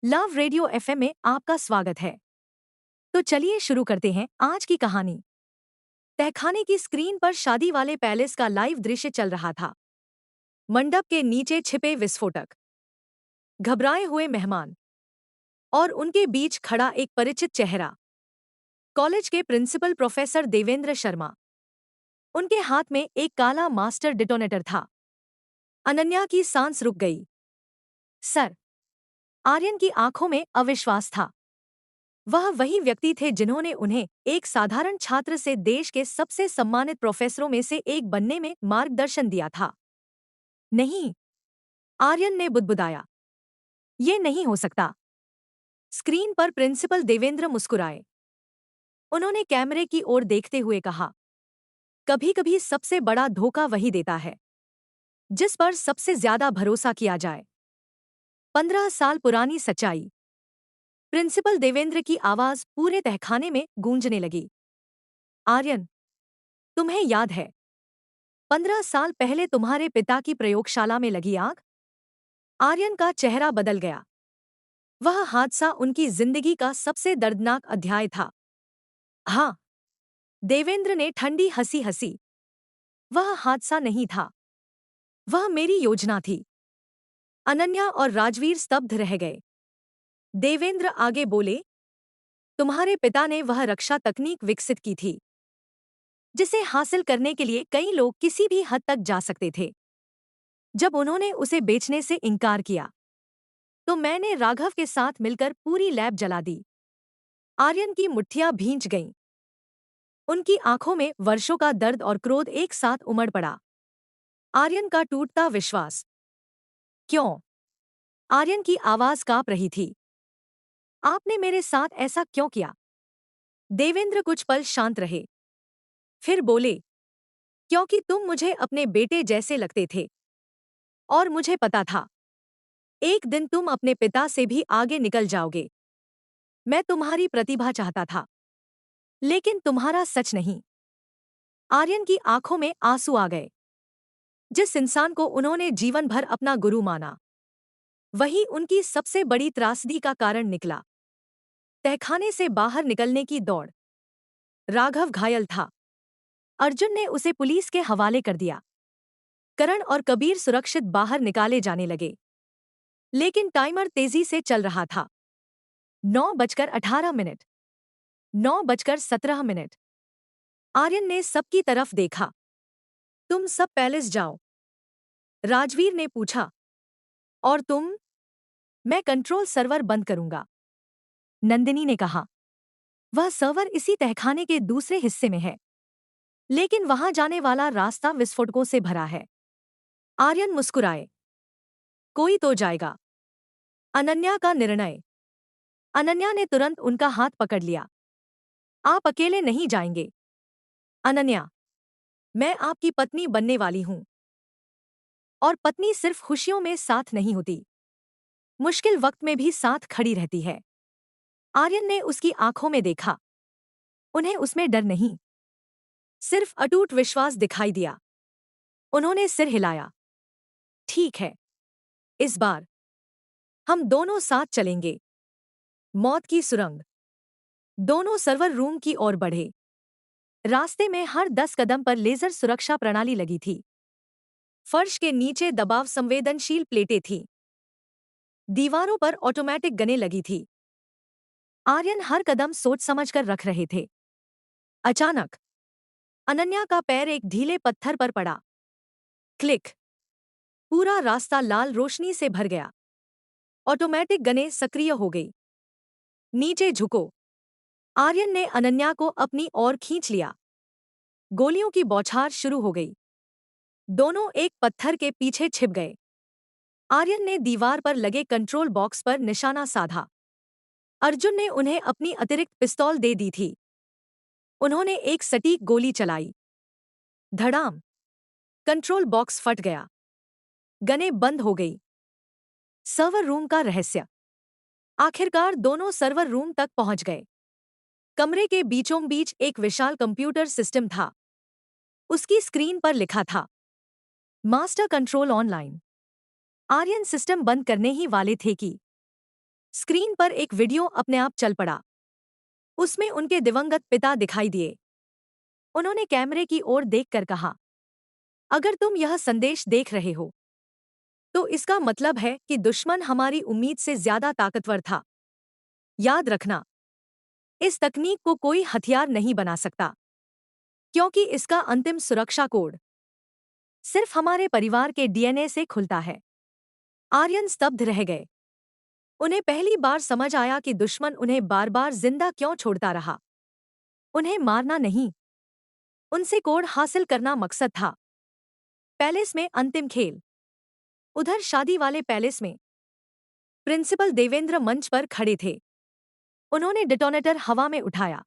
Love radio FM में आपका स्वागत है। तो चलिए शुरू करते हैं आज की कहानी। तहखाने की स्क्रीन पर शादी वाले पैलेस का लाइव दृश्य चल रहा था। मंडप के नीचे छिपे विस्फोटक, घबराए हुए मेहमान और उनके बीच खड़ा एक परिचित चेहरा, कॉलेज के प्रिंसिपल प्रोफेसर देवेंद्र शर्मा। उनके हाथ में एक काला मास्टर डिटोनेटर था। अनन्या की सांस रुक गई। सर, आर्यन की आंखों में अविश्वास था। वह वही व्यक्ति थे जिन्होंने उन्हें एक साधारण छात्र से देश के सबसे सम्मानित प्रोफेसरों में से एक बनने में मार्गदर्शन दिया था। नहीं, आर्यन ने बुदबुदाया। ये नहीं हो सकता। स्क्रीन पर प्रिंसिपल देवेंद्र मुस्कुराए। उन्होंने कैमरे की ओर देखते हुए कहा, कभी कभी सबसे बड़ा धोखा वही देता है जिस पर सबसे ज्यादा भरोसा किया जाए। 15 साल पुरानी सच्चाई। प्रिंसिपल देवेंद्र की आवाज पूरे तहखाने में गूंजने लगी। आर्यन, तुम्हें याद है 15 साल पहले तुम्हारे पिता की प्रयोगशाला में लगी आग? आर्यन का चेहरा बदल गया। वह हादसा उनकी जिंदगी का सबसे दर्दनाक अध्याय था। हाँ, देवेंद्र ने ठंडी हंसी हंसी। वह हादसा नहीं था, वह मेरी योजना थी। अनन्या और राजवीर स्तब्ध रह गए। देवेंद्र आगे बोले, तुम्हारे पिता ने वह रक्षा तकनीक विकसित की थी जिसे हासिल करने के लिए कई लोग किसी भी हद तक जा सकते थे। जब उन्होंने उसे बेचने से इनकार किया तो मैंने राघव के साथ मिलकर पूरी लैब जला दी। आर्यन की मुट्ठियां भींच गईं। उनकी आंखों में वर्षों का दर्द और क्रोध एक साथ उमड़ पड़ा। आर्यन का टूटता विश्वास। क्यों? आर्यन की आवाज कांप रही थी। आपने मेरे साथ ऐसा क्यों किया? देवेंद्र कुछ पल शांत रहे, फिर बोले, क्योंकि तुम मुझे अपने बेटे जैसे लगते थे और मुझे पता था एक दिन तुम अपने पिता से भी आगे निकल जाओगे। मैं तुम्हारी प्रतिभा चाहता था, लेकिन तुम्हारा सच नहीं। आर्यन की आंखों में आंसू आ गए। जिस इंसान को उन्होंने जीवन भर अपना गुरु माना, वही उनकी सबसे बड़ी त्रासदी का कारण निकला। तहखाने से बाहर निकलने की दौड़। राघव घायल था। अर्जुन ने उसे पुलिस के हवाले कर दिया। करण और कबीर सुरक्षित बाहर निकाले जाने लगे। लेकिन टाइमर तेजी से चल रहा था। 9:18। 9:17। आर्यन ने सबकी तरफ देखा। तुम सब पैलेस जाओ। राजवीर ने पूछा, और तुम? मैं कंट्रोल सर्वर बंद करूंगा, नंदिनी ने कहा। वह सर्वर इसी तहखाने के दूसरे हिस्से में है, लेकिन वहां जाने वाला रास्ता विस्फोटकों से भरा है। आर्यन मुस्कुराए। कोई तो जाएगा। अनन्या का निर्णय। अनन्या ने तुरंत उनका हाथ पकड़ लिया। आप अकेले नहीं जाएंगे। अनन्या, मैं आपकी पत्नी बनने वाली हूं, और पत्नी सिर्फ खुशियों में साथ नहीं होती, मुश्किल वक्त में भी साथ खड़ी रहती है। आर्यन ने उसकी आंखों में देखा। उन्हें उसमें डर नहीं, सिर्फ अटूट विश्वास दिखाई दिया। उन्होंने सिर हिलाया। ठीक है, इस बार हम दोनों साथ चलेंगे। मौत की सुरंग। दोनों सर्वर रूम की ओर बढ़े। रास्ते में हर 10 कदम पर लेजर सुरक्षा प्रणाली लगी थी। फर्श के नीचे दबाव संवेदनशील प्लेटें थीं। दीवारों पर ऑटोमेटिक गनें लगी थी। आर्यन हर कदम सोच समझकर रख रहे थे। अचानक अनन्या का पैर एक ढीले पत्थर पर पड़ा। क्लिक। पूरा रास्ता लाल रोशनी से भर गया। ऑटोमेटिक गनें सक्रिय हो गई। नीचे झुको। आर्यन ने अनन्या को अपनी ओर खींच लिया। गोलियों की बौछार शुरू हो गई। दोनों एक पत्थर के पीछे छिप गए। आर्यन ने दीवार पर लगे कंट्रोल बॉक्स पर निशाना साधा। अर्जुन ने उन्हें अपनी अतिरिक्त पिस्तौल दे दी थी। उन्होंने एक सटीक गोली चलाई। धड़ाम। कंट्रोल बॉक्स फट गया। गनें बंद हो गई। सर्वर रूम का रहस्य। आखिरकार दोनों सर्वर रूम तक पहुंच गए। कमरे के बीचों बीच एक विशाल कंप्यूटर सिस्टम था। उसकी स्क्रीन पर लिखा था, master control online. Aryan system बंद करने ही वाले थे कि स्क्रीन पर एक वीडियो अपने आप चल पड़ा। उसमें उनके दिवंगत पिता दिखाई दिए। उन्होंने कैमरे की ओर देखकर कहा, अगर तुम यह संदेश देख रहे हो तो इसका मतलब है कि दुश्मन हमारी उम्मीद से ज्यादा ताकतवर था। याद रखना, इस तकनीक को कोई हथियार नहीं बना सकता, क्योंकि इसका अंतिम सुरक्षा कोड सिर्फ हमारे परिवार के डीएनए से खुलता है। आर्यन स्तब्ध रह गए। उन्हें पहली बार समझ आया कि दुश्मन उन्हें बार बार जिंदा क्यों छोड़ता रहा। उन्हें मारना नहीं, उनसे कोड हासिल करना मकसद था। पैलेस में अंतिम खेल। उधर शादी वाले पैलेस में प्रिंसिपल देवेंद्र मंच पर खड़े थे। उन्होंने डिटोनेटर हवा में उठाया।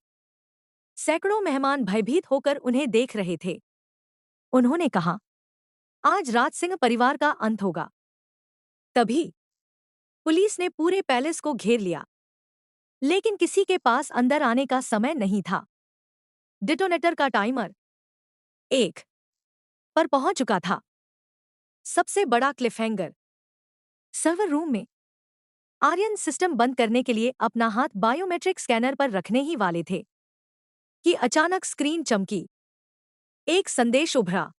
सैकड़ों मेहमान भयभीत होकर उन्हें देख रहे थे। उन्होंने कहा, आज राज सिंह परिवार का अंत होगा। तभी पुलिस ने पूरे पैलेस को घेर लिया, लेकिन किसी के पास अंदर आने का समय नहीं था। डिटोनेटर का टाइमर 1 पर पहुंच चुका था। सबसे बड़ा क्लिफहैंगर। सर्वर रूम में आर्यन सिस्टम बंद करने के लिए अपना हाथ बायोमेट्रिक स्कैनर पर रखने ही वाले थे कि अचानक स्क्रीन चमकी। एक संदेश उभरा,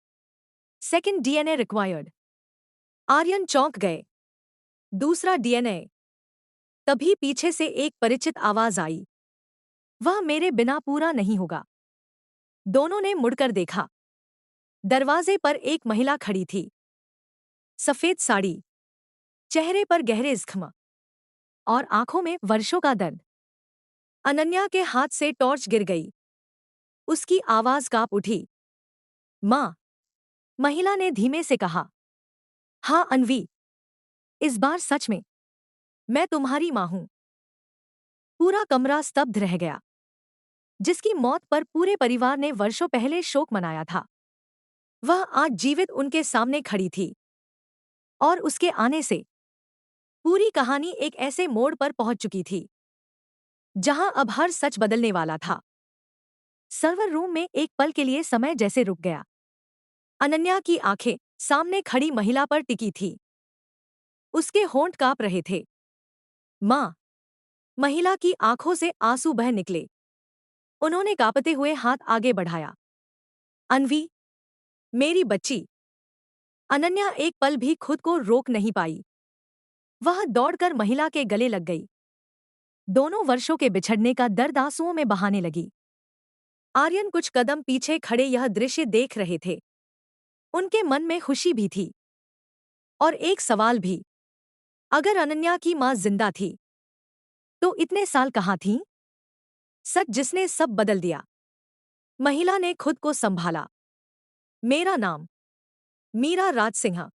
सेकंड डीएनए रिक्वायर्ड। आर्यन चौंक गए। दूसरा डीएनए। तभी पीछे से एक परिचित आवाज आई, वह मेरे बिना पूरा नहीं होगा। दोनों ने मुड़कर देखा। दरवाजे पर एक महिला खड़ी थी। सफेद साड़ी, चेहरे पर गहरे जख्म और आंखों में वर्षों का दर्द। अनन्या के हाथ से टॉर्च गिर गई। उसकी आवाज कांप उठी। मां, महिला ने धीमे से कहा। हाँ अनवी, इस बार सच में मैं तुम्हारी मां हूं। पूरा कमरा स्तब्ध रह गया। जिसकी मौत पर पूरे परिवार ने वर्षों पहले शोक मनाया था, वह आज जीवित उनके सामने खड़ी थी। और उसके आने से पूरी कहानी एक ऐसे मोड़ पर पहुंच चुकी थी जहां अब हर सच बदलने वाला था। सर्वर रूम में एक पल के लिए समय जैसे रुक गया। अनन्या की आंखें सामने खड़ी महिला पर टिकी थी। उसके होंठ कांप रहे थे। मां, महिला की आंखों से आंसू बह निकले। उन्होंने कांपते हुए हाथ आगे बढ़ाया। अनवी, मेरी बच्ची। अनन्या एक पल भी खुद को रोक नहीं पाई। वह दौड़कर महिला के गले लग गई। दोनों वर्षों के बिछड़ने का दर्द आंसुओं में बहाने लगी। आर्यन कुछ कदम पीछे खड़े यह दृश्य देख रहे थे। उनके मन में खुशी भी थी और एक सवाल भी। अगर अनन्या की मां जिंदा थी तो इतने साल कहाँ थीं? सच जिसने सब बदल दिया। महिला ने खुद को संभाला। मेरा नाम मीरा राज सिंह।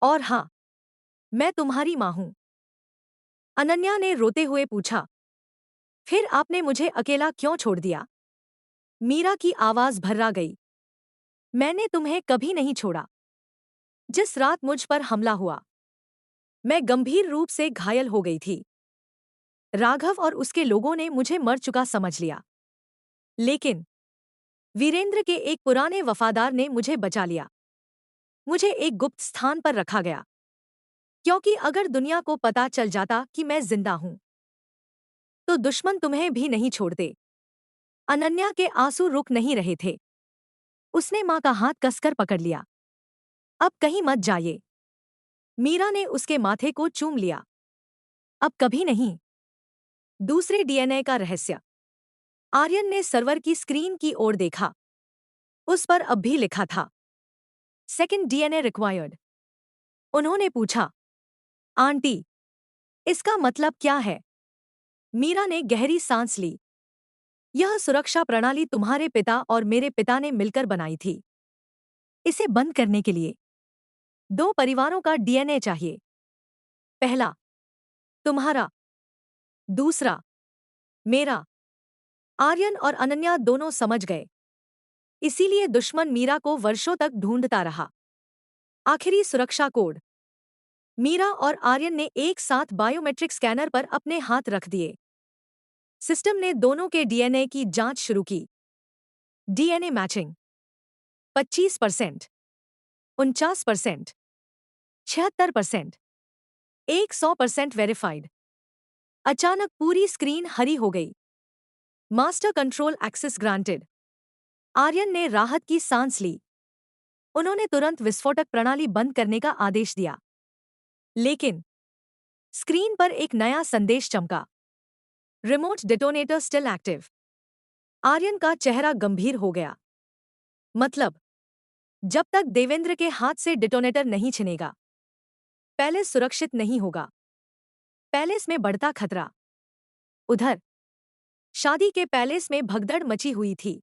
और हाँ, मैं तुम्हारी मां हूं। अनन्या ने रोते हुए पूछा, फिर आपने मुझे अकेला क्यों छोड़ दिया? मीरा की आवाज भर्रा गई। मैंने तुम्हें कभी नहीं छोड़ा। जिस रात मुझ पर हमला हुआ, मैं गंभीर रूप से घायल हो गई थी। राघव और उसके लोगों ने मुझे मर चुका समझ लिया। लेकिन वीरेंद्र के एक पुराने वफादार ने मुझे बचा लिया। मुझे एक गुप्त स्थान पर रखा गया, क्योंकि अगर दुनिया को पता चल जाता कि मैं जिंदा हूं तो दुश्मन तुम्हें भी नहीं छोड़ते। अनन्या के आंसू रुक नहीं रहे थे। उसने मां का हाथ कसकर पकड़ लिया। अब कहीं मत जाइए। मीरा ने उसके माथे को चूम लिया। अब कभी नहीं। दूसरे डीएनए का रहस्य। आर्यन ने सर्वर की स्क्रीन की ओर देखा। उस पर अब भी लिखा था, सेकंड डीएनए रिक्वायर्ड। उन्होंने पूछा, आंटी, इसका मतलब क्या है? मीरा ने गहरी सांस ली। यह सुरक्षा प्रणाली तुम्हारे पिता और मेरे पिता ने मिलकर बनाई थी। इसे बंद करने के लिए दो परिवारों का डीएनए चाहिए। पहला तुम्हारा, दूसरा मेरा। आर्यन और अनन्या दोनों समझ गए। इसीलिए दुश्मन मीरा को वर्षों तक ढूंढता रहा। आखिरी सुरक्षा कोड। मीरा और आर्यन ने एक साथ बायोमेट्रिक स्कैनर पर अपने हाथ रख दिए। सिस्टम ने दोनों के डीएनए की जांच शुरू की। DNA matching 25%, 49%, 76%, 100% verified. अचानक पूरी स्क्रीन हरी हो गई। Master control access granted. Aryan ने राहत की सांस ली। उन्होंने तुरंत विस्फोटक प्रणाली बंद करने का आदेश दिया। लेकिन स्क्रीन पर एक नया संदेश चमका। Remote detonator still active. Aryan का चेहरा गंभीर हो गया। मतलब, जब तक देवेंद्र के हाथ से डिटोनेटर नहीं छिनेगा, पैलेस सुरक्षित नहीं होगा। पैलेस में बढ़ता खतरा। उधर शादी के पैलेस में भगदड़ मची हुई थी।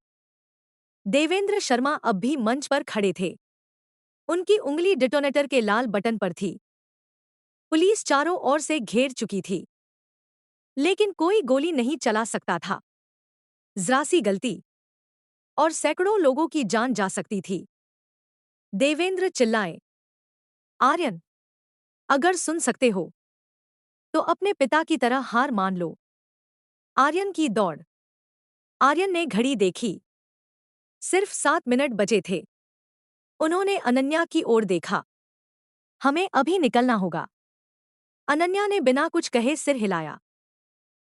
देवेंद्र शर्मा अब भी मंच पर खड़े थे। उनकी उंगली डिटोनेटर के लाल बटन पर थी। पुलिस चारों ओर से घेर चुकी थी, लेकिन कोई गोली नहीं चला सकता था। जरा सी गलती और सैकड़ों लोगों की जान जा सकती थी। देवेंद्र चिल्लाए, आर्यन, अगर सुन सकते हो तो अपने पिता की तरह हार मान लो। आर्यन की दौड़। आर्यन ने घड़ी देखी। सिर्फ 7 मिनट बचे थे। उन्होंने अनन्या की ओर देखा। हमें अभी निकलना होगा। अनन्या ने बिना कुछ कहे सिर हिलाया।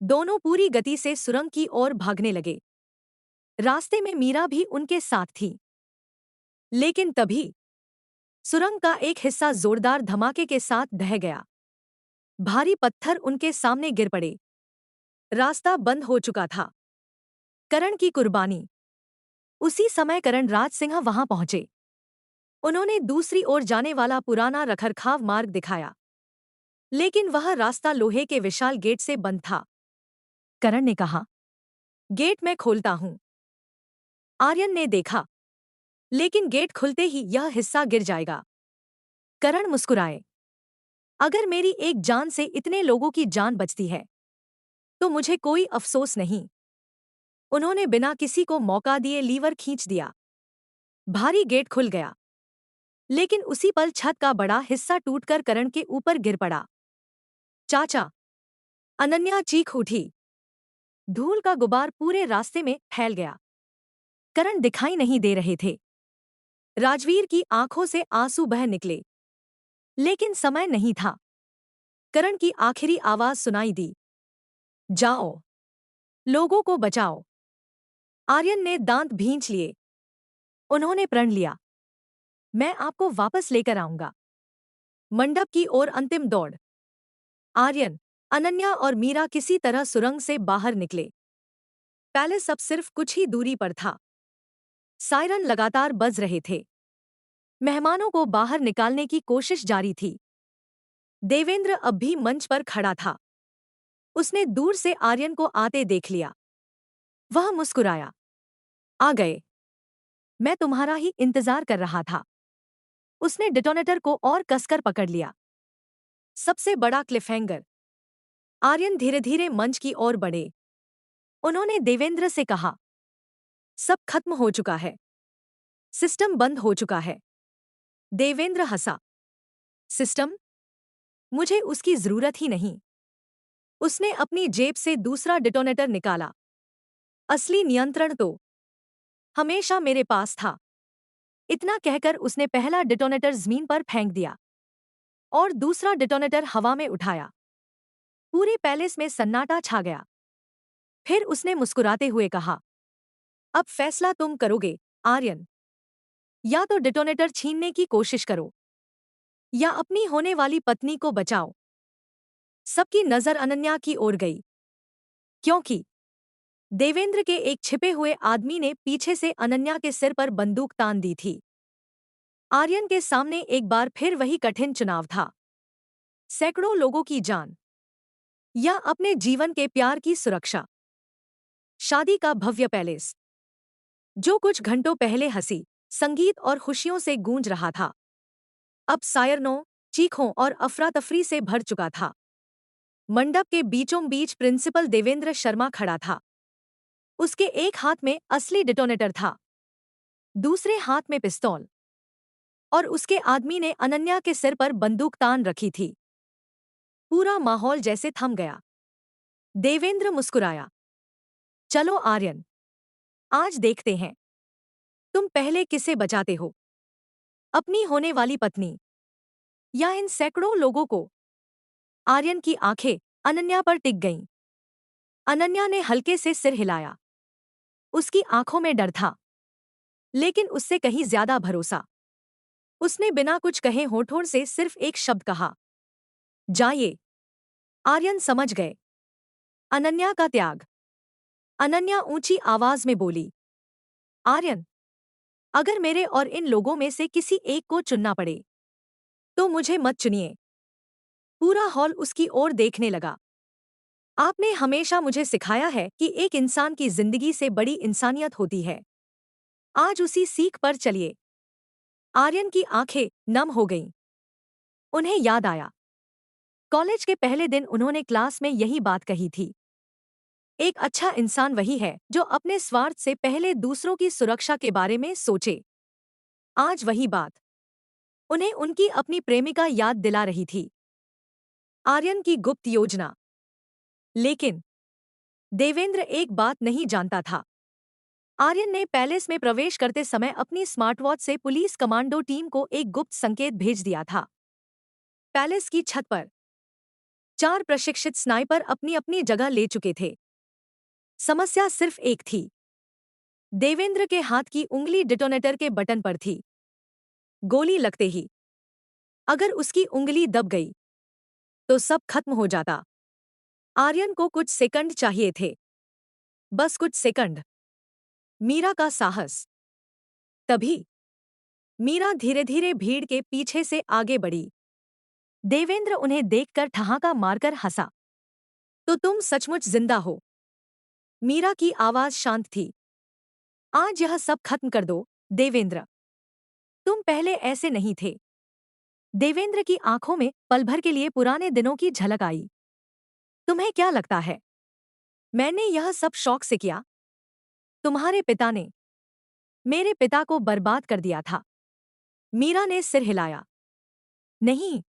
दोनों पूरी गति से सुरंग की ओर भागने लगे। रास्ते में मीरा भी उनके साथ थी। लेकिन तभी सुरंग का एक हिस्सा जोरदार धमाके के साथ ढह गया। भारी पत्थर उनके सामने गिर पड़े। रास्ता बंद हो चुका था। करण की कुर्बानी। उसी समय करण राज सिंह वहां पहुंचे। उन्होंने दूसरी ओर जाने वाला पुराना रखरखाव मार्ग दिखाया, लेकिन वह रास्ता लोहे के विशाल गेट से बंद था। करण ने कहा, गेट मैं खोलता हूं। आर्यन ने देखा, लेकिन गेट खुलते ही यह हिस्सा गिर जाएगा। करण मुस्कुराए, अगर मेरी एक जान से इतने लोगों की जान बचती है तो मुझे कोई अफसोस नहीं। उन्होंने बिना किसी को मौका दिए लीवर खींच दिया। भारी गेट खुल गया, लेकिन उसी पल छत का बड़ा हिस्सा टूटकर करण के ऊपर गिर पड़ा। चाचा! अनन्या चीख उठी। धूल का गुबार पूरे रास्ते में फैल गया। करण दिखाई नहीं दे रहे थे। राजवीर की आंखों से आंसू बह निकले, लेकिन समय नहीं था। करण की आखिरी आवाज सुनाई दी, जाओ, लोगों को बचाओ। आर्यन ने दांत भींच लिए। उन्होंने प्रण लिया, मैं आपको वापस लेकर आऊंगा। मंडप की ओर अंतिम दौड़। आर्यन, अनन्या और मीरा किसी तरह सुरंग से बाहर निकले। पैलेस अब सिर्फ कुछ ही दूरी पर था। सायरन लगातार बज रहे थे। मेहमानों को बाहर निकालने की कोशिश जारी थी। देवेंद्र अब भी मंच पर खड़ा था। उसने दूर से आर्यन को आते देख लिया। वह मुस्कुराया, आ गए। मैं तुम्हारा ही इंतजार कर रहा था। उसने डिटोनेटर को और कसकर पकड़ लिया। सबसे बड़ा क्लिफहैंगर। आर्यन धीरे धीरे मंच की ओर बढ़े। उन्होंने देवेंद्र से कहा, सब खत्म हो चुका है। सिस्टम बंद हो चुका है। देवेंद्र हंसा, सिस्टम? मुझे उसकी जरूरत ही नहीं। उसने अपनी जेब से दूसरा डिटोनेटर निकाला। असली नियंत्रण तो हमेशा मेरे पास था। इतना कहकर उसने पहला डिटोनेटर जमीन पर फेंक दिया और दूसरा डिटोनेटर हवा में उठाया। पूरे पैलेस में सन्नाटा छा गया। फिर उसने मुस्कुराते हुए कहा, अब फैसला तुम करोगे, आर्यन। या तो डिटोनेटर छीनने की कोशिश करो, या अपनी होने वाली पत्नी को बचाओ। सबकी नजर अनन्या की ओर गई, क्योंकि देवेंद्र के एक छिपे हुए आदमी ने पीछे से अनन्या के सिर पर बंदूक तान दी थी। आर्यन के सामने एक बार फिर वही कठिन चुनाव था, सैकड़ों लोगों की जान या अपने जीवन के प्यार की सुरक्षा। शादी का भव्य पैलेस, जो कुछ घंटों पहले हंसी, संगीत और खुशियों से गूंज रहा था, अब सायरनों, चीखों और अफरा तफरी से भर चुका था। मंडप के बीचों बीच प्रिंसिपल देवेंद्र शर्मा खड़ा था। उसके एक हाथ में असली डिटोनेटर था, दूसरे हाथ में पिस्तौल, और उसके आदमी ने अनन्या के सिर पर बंदूक तान रखी थी। पूरा माहौल जैसे थम गया। देवेंद्र मुस्कुराया, चलो आर्यन, आज देखते हैं तुम पहले किसे बचाते हो, अपनी होने वाली पत्नी या इन सैकड़ों लोगों को। आर्यन की आंखें अनन्या पर टिक गईं। अनन्या ने हल्के से सिर हिलाया। उसकी आंखों में डर था, लेकिन उससे कहीं ज्यादा भरोसा। उसने बिना कुछ कहे होठों से सिर्फ एक शब्द कहा, जाइए। आर्यन समझ गए, अनन्या का त्याग। अनन्या ऊंची आवाज में बोली, आर्यन, अगर मेरे और इन लोगों में से किसी एक को चुनना पड़े तो मुझे मत चुनिए। पूरा हॉल उसकी ओर देखने लगा। आपने हमेशा मुझे सिखाया है कि एक इंसान की जिंदगी से बड़ी इंसानियत होती है। आज उसी सीख पर चलिए। आर्यन की आंखें नम हो गईं। उन्हें याद आया, कॉलेज के पहले दिन उन्होंने क्लास में यही बात कही थी। एक अच्छा इंसान वही है जो अपने स्वार्थ से पहले दूसरों की सुरक्षा के बारे में सोचे। आज वही बात उन्हें उनकी अपनी प्रेमिका याद दिला रही थी। आर्यन की गुप्त योजना। लेकिन देवेंद्र एक बात नहीं जानता था। आर्यन ने पैलेस में प्रवेश करते समय अपनी स्मार्टवॉच से पुलिस कमांडो टीम को एक गुप्त संकेत भेज दिया था। पैलेस की छत पर 4 प्रशिक्षित स्नाइपर अपनी अपनी जगह ले चुके थे। समस्या सिर्फ एक थी, देवेंद्र के हाथ की उंगली डिटोनेटर के बटन पर थी। गोली लगते ही अगर उसकी उंगली दब गई तो सब खत्म हो जाता। आर्यन को कुछ सेकंड चाहिए थे, बस कुछ सेकंड। मीरा का साहस। तभी मीरा धीरे धीरे भीड़ के पीछे से आगे बढ़ी। देवेंद्र उन्हें देखकर ठहाका मारकर हंसा। तो तुम सचमुच जिंदा हो। मीरा की आवाज शांत थी। आज यह सब खत्म कर दो, देवेंद्र। तुम पहले ऐसे नहीं थे। देवेंद्र की आंखों में पल भर के लिए पुराने दिनों की झलक आई। तुम्हें क्या लगता है मैंने यह सब शौक से किया? तुम्हारे पिता ने मेरे पिता को बर्बाद कर दिया था। मीरा ने सिर हिलाया। नहीं,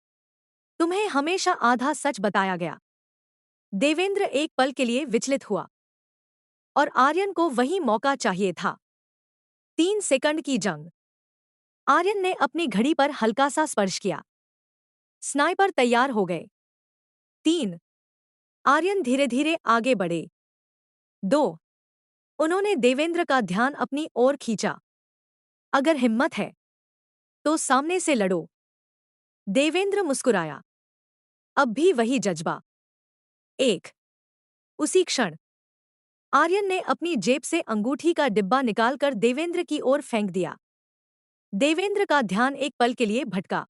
तुम्हें हमेशा आधा सच बताया गया। देवेंद्र एक पल के लिए विचलित हुआ। और आर्यन को वही मौका चाहिए था। 3 सेकंड की जंग। आर्यन ने अपनी घड़ी पर हल्का सा स्पर्श किया। स्नाइपर तैयार हो गए। 3। आर्यन धीरे धीरे आगे बढ़े। 2। उन्होंने देवेंद्र का ध्यान अपनी ओर खींचा। अगर हिम्मत है तो सामने से लड़ो। देवेंद्र मुस्कुराया। अब भी वही जज्बा। 1। उसी क्षण आर्यन ने अपनी जेब से अंगूठी का डिब्बा निकालकर देवेंद्र की ओर फेंक दिया। देवेंद्र का ध्यान एक पल के लिए भटका।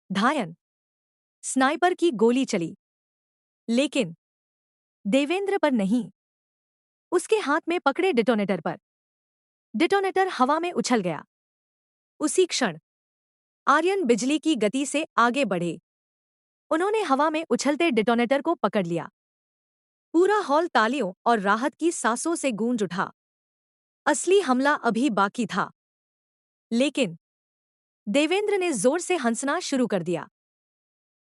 धायन। स्नाइपर की गोली चली, लेकिन देवेंद्र पर नहीं, उसके हाथ में पकड़े डिटोनेटर पर। डिटोनेटर हवा में उछल गया। उसी क्षण आर्यन बिजली की गति से आगे बढ़े। उन्होंने हवा में उछलते डिटोनेटर को पकड़ लिया। पूरा हॉल तालियों और राहत की सांसों से गूंज उठा। असली हमला अभी बाकी था। लेकिन देवेंद्र ने जोर से हंसना शुरू कर दिया।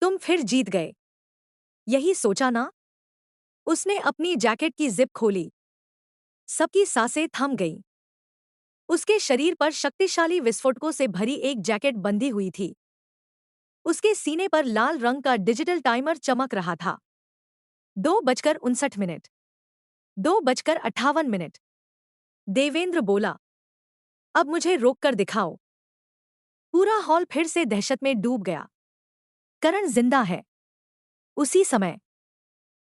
तुम फिर जीत गए, यही सोचा ना? उसने अपनी जैकेट की जिप खोली। सबकी सांसें थम गईं। उसके शरीर पर शक्तिशाली विस्फोटकों से भरी एक जैकेट बंधी हुई थी। उसके सीने पर लाल रंग का डिजिटल टाइमर चमक रहा था। 2:59। 2:58। देवेंद्र बोला, अब मुझे रोककर दिखाओ। पूरा हॉल फिर से दहशत में डूब गया। करण जिंदा है। उसी समय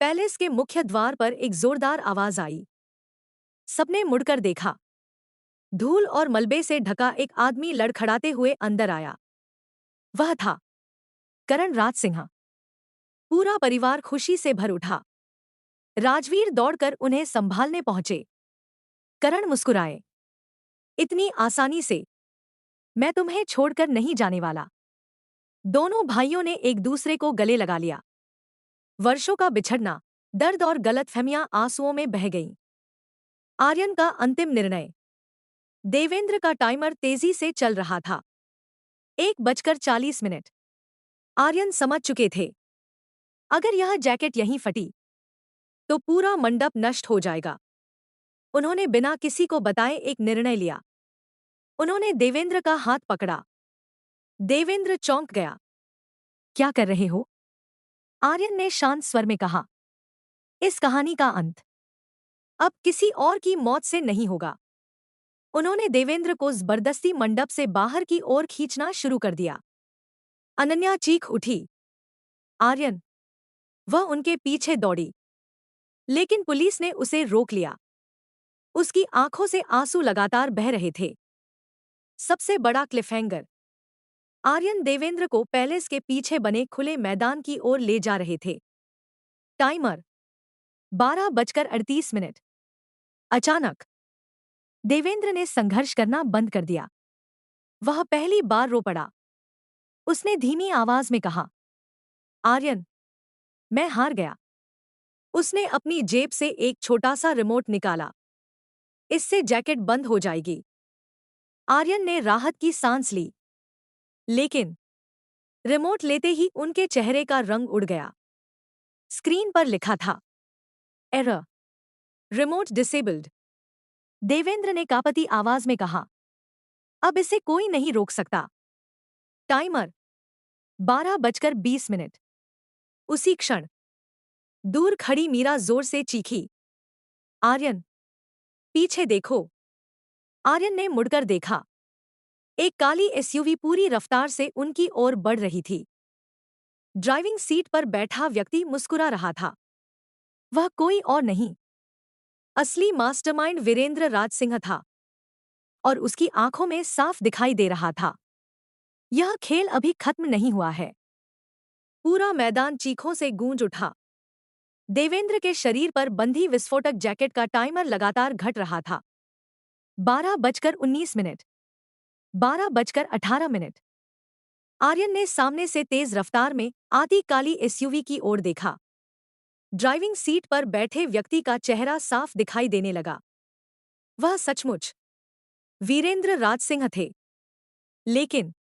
पैलेस के मुख्य द्वार पर एक जोरदार आवाज आई। सबने मुड़कर देखा। धूल और मलबे से ढका एक आदमी लड़खड़ाते हुए अंदर आया। वह था करण राज सिंह। पूरा परिवार खुशी से भर उठा। राजवीर दौड़कर उन्हें संभालने पहुंचे। करण मुस्कुराए। इतनी आसानी से मैं तुम्हें छोड़कर नहीं जाने वाला। दोनों भाइयों ने एक दूसरे को गले लगा लिया। वर्षों का बिछड़ना, दर्द और गलतफहमियां आंसुओं में बह गईं। आर्यन का अंतिम निर्णय। देवेंद्र का टाइमर तेजी से चल रहा था। 1:40। आर्यन समझ चुके थे, अगर यह जैकेट यहीं फटी तो पूरा मंडप नष्ट हो जाएगा। उन्होंने बिना किसी को बताए एक निर्णय लिया। उन्होंने देवेंद्र का हाथ पकड़ा। देवेंद्र चौंक गया। क्या कर रहे हो? आर्यन ने शांत स्वर में कहा, इस कहानी का अंत अब किसी और की मौत से नहीं होगा। उन्होंने देवेंद्र को जबरदस्ती मंडप से बाहर की ओर खींचना शुरू कर दिया। अनन्या चीख उठी, आर्यन! वह उनके पीछे दौड़ी, लेकिन पुलिस ने उसे रोक लिया। उसकी आंखों से आंसू लगातार बह रहे थे। सबसे बड़ा क्लिफहैंगर, आर्यन देवेंद्र को पैलेस के पीछे बने खुले मैदान की ओर ले जा रहे थे। टाइमर 12:38। अचानक देवेंद्र ने संघर्ष करना बंद कर दिया। वह पहली बार रो पड़ा। उसने धीमी आवाज में कहा, आर्यन, मैं हार गया। उसने अपनी जेब से एक छोटा सा रिमोट निकाला। इससे जैकेट बंद हो जाएगी। आर्यन ने राहत की सांस ली, लेकिन रिमोट लेते ही उनके चेहरे का रंग उड़ गया। स्क्रीन पर लिखा था, एरर, रिमोट डिसेबल्ड। देवेंद्र ने कांपती आवाज में कहा, अब इसे कोई नहीं रोक सकता। टाइमर 12:20। उसी क्षण दूर खड़ी मीरा जोर से चीखी, आर्यन, पीछे देखो। आर्यन ने मुड़कर देखा। एक काली एसयूवी पूरी रफ्तार से उनकी ओर बढ़ रही थी। ड्राइविंग सीट पर बैठा व्यक्ति मुस्कुरा रहा था। वह कोई और नहीं, असली मास्टरमाइंड वीरेंद्र राज सिंह था, और उसकी आंखों में साफ दिखाई दे रहा था, यह खेल अभी खत्म नहीं हुआ है। पूरा मैदान चीखों से गूंज उठा। देवेंद्र के शरीर पर बंधी विस्फोटक जैकेट का टाइमर लगातार घट रहा था। 12:19, 12:18। आर्यन ने सामने से तेज रफ्तार में आती काली एसयूवी की ओर देखा। ड्राइविंग सीट पर बैठे व्यक्ति का चेहरा साफ दिखाई देने लगा। वह सचमुच वीरेंद्र राज सिंह थे, लेकिन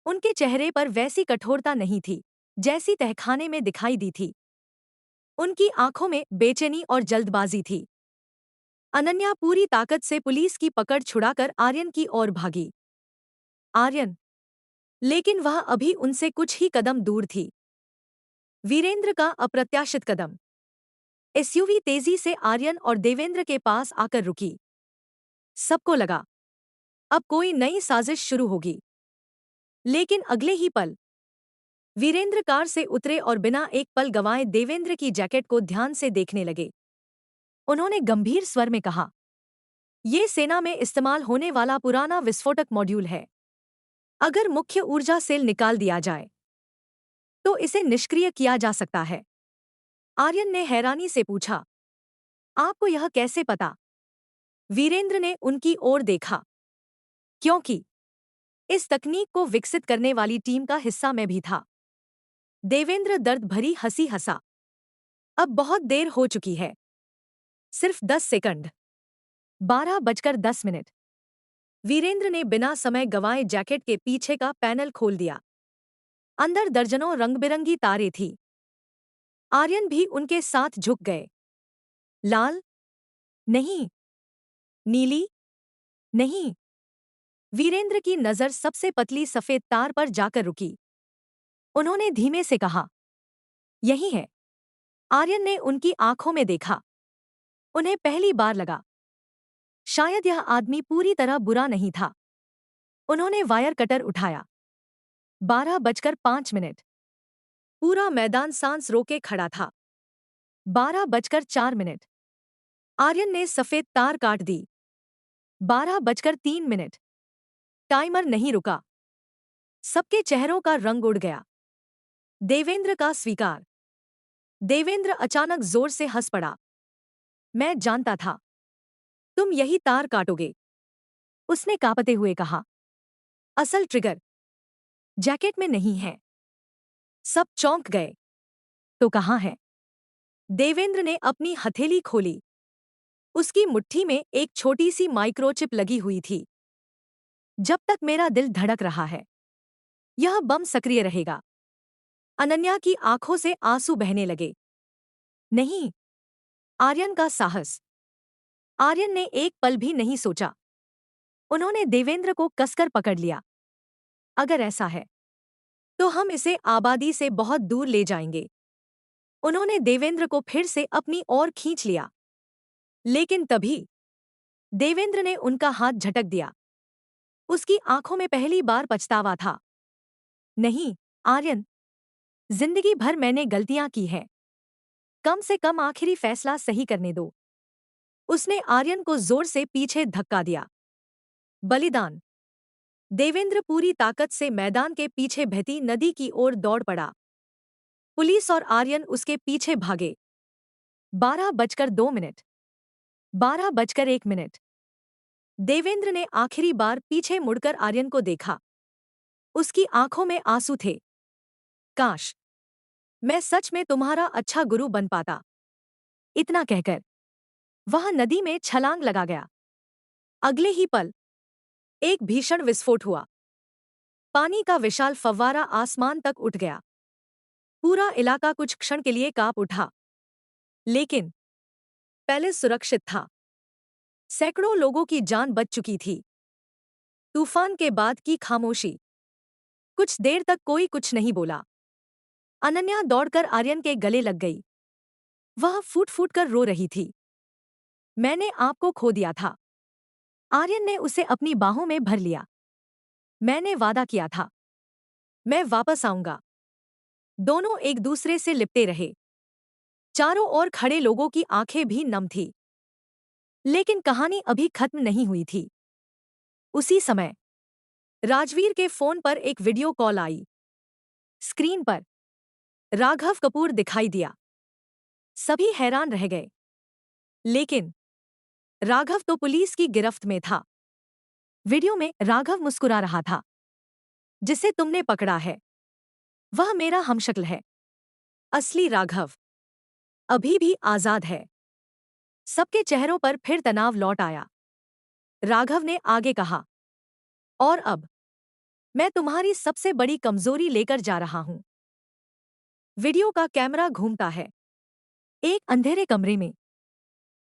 उनके चेहरे पर वैसी कठोरता नहीं थी जैसी तहखाने में दिखाई दी थी। उनकी आंखों में बेचैनी और जल्दबाजी थी। अनन्या पूरी ताकत से पुलिस की पकड़ छुड़ाकर आर्यन की ओर भागी। आर्यन, लेकिन वह अभी उनसे कुछ ही कदम दूर थी। वीरेंद्र का अप्रत्याशित कदम। एसयूवी तेजी से आर्यन और देवेंद्र के पास आकर रुकी। सबको लगा, अब कोई नई साजिश शुरू होगी। लेकिन अगले ही पल वीरेंद्र कार से उतरे और बिना एक पल गंवाए देवेंद्र की जैकेट को ध्यान से देखने लगे। उन्होंने गंभीर स्वर में कहा, ये सेना में इस्तेमाल होने वाला पुराना विस्फोटक मॉड्यूल है। अगर मुख्य ऊर्जा सेल निकाल दिया जाए तो इसे निष्क्रिय किया जा सकता है। आर्यन ने हैरानी से पूछा, आपको यह कैसे पता? वीरेंद्र ने उनकी ओर देखा, क्योंकि इस तकनीक को विकसित करने वाली टीम का हिस्सा मैं भी था। देवेंद्र दर्द भरी हंसी हंसा, अब बहुत देर हो चुकी है। सिर्फ 10 सेकंड। 12:10। वीरेंद्र ने बिना समय गंवाए जैकेट के पीछे का पैनल खोल दिया। अंदर दर्जनों रंगबिरंगी तारें थीं। आर्यन भी उनके साथ झुक गए। लाल नहीं, नीली नहीं। वीरेंद्र की नजर सबसे पतली सफेद तार पर जाकर रुकी। उन्होंने धीमे से कहा, यही है। आर्यन ने उनकी आंखों में देखा। उन्हें पहली बार लगा, शायद यह आदमी पूरी तरह बुरा नहीं था। उन्होंने वायर कटर उठाया। 12:05। पूरा मैदान सांस रोके खड़ा था। 12:04। आर्यन ने सफेद तार काट दी। 12:03। टाइमर नहीं रुका। सबके चेहरों का रंग उड़ गया। देवेंद्र का स्वीकार। देवेंद्र अचानक जोर से हंस पड़ा। मैं जानता था तुम यही तार काटोगे, उसने कांपते हुए कहा। असल ट्रिगर जैकेट में नहीं है। सब चौंक गए। तो कहाँ है? देवेंद्र ने अपनी हथेली खोली। उसकी मुट्ठी में एक छोटी सी माइक्रोचिप लगी हुई थी। जब तक मेरा दिल धड़क रहा है, यह बम सक्रिय रहेगा। अनन्या की आंखों से आंसू बहने लगे। नहीं, आर्यन का साहस। आर्यन ने एक पल भी नहीं सोचा। उन्होंने देवेंद्र को कसकर पकड़ लिया। अगर ऐसा है तो हम इसे आबादी से बहुत दूर ले जाएंगे। उन्होंने देवेंद्र को फिर से अपनी ओर खींच लिया, लेकिन तभी देवेंद्र ने उनका हाथ झटक दिया। उसकी आंखों में पहली बार पछतावा था। नहीं, आर्यन, जिंदगी भर मैंने गलतियां की हैं। कम से कम आखिरी फैसला सही करने दो। उसने आर्यन को जोर से पीछे धक्का दिया। बलिदान। देवेंद्र पूरी ताकत से मैदान के पीछे बहती नदी की ओर दौड़ पड़ा। पुलिस और आर्यन उसके पीछे भागे। 12:02। 12:01। देवेंद्र ने आखिरी बार पीछे मुड़कर आर्यन को देखा। उसकी आंखों में आंसू थे। काश मैं सच में तुम्हारा अच्छा गुरु बन पाता। इतना कहकर वह नदी में छलांग लगा गया। अगले ही पल एक भीषण विस्फोट हुआ। पानी का विशाल फव्वारा आसमान तक उठ गया। पूरा इलाका कुछ क्षण के लिए कांप उठा, लेकिन पैलेस सुरक्षित था। सैकड़ों लोगों की जान बच चुकी थी। तूफान के बाद की खामोशी। कुछ देर तक कोई कुछ नहीं बोला। अनन्या दौड़कर आर्यन के गले लग गई। वह फूट फूट कर रो रही थी। मैंने आपको खो दिया था। आर्यन ने उसे अपनी बाहों में भर लिया। मैंने वादा किया था, मैं वापस आऊंगा। दोनों एक दूसरे से लिपटे रहे। चारों ओर खड़े लोगों की आंखें भी नम थी। लेकिन कहानी अभी खत्म नहीं हुई थी। उसी समय राजवीर के फोन पर एक वीडियो कॉल आई। स्क्रीन पर राघव कपूर दिखाई दिया। सभी हैरान रह गए। लेकिन राघव तो पुलिस की गिरफ्त में था। वीडियो में राघव मुस्कुरा रहा था। जिसे तुमने पकड़ा है वह मेरा हमशक्ल है। असली राघव अभी भी आजाद है। सबके चेहरों पर फिर तनाव लौट आया। राघव ने आगे कहा, और अब मैं तुम्हारी सबसे बड़ी कमजोरी लेकर जा रहा हूं। वीडियो का कैमरा घूमता है। एक अंधेरे कमरे में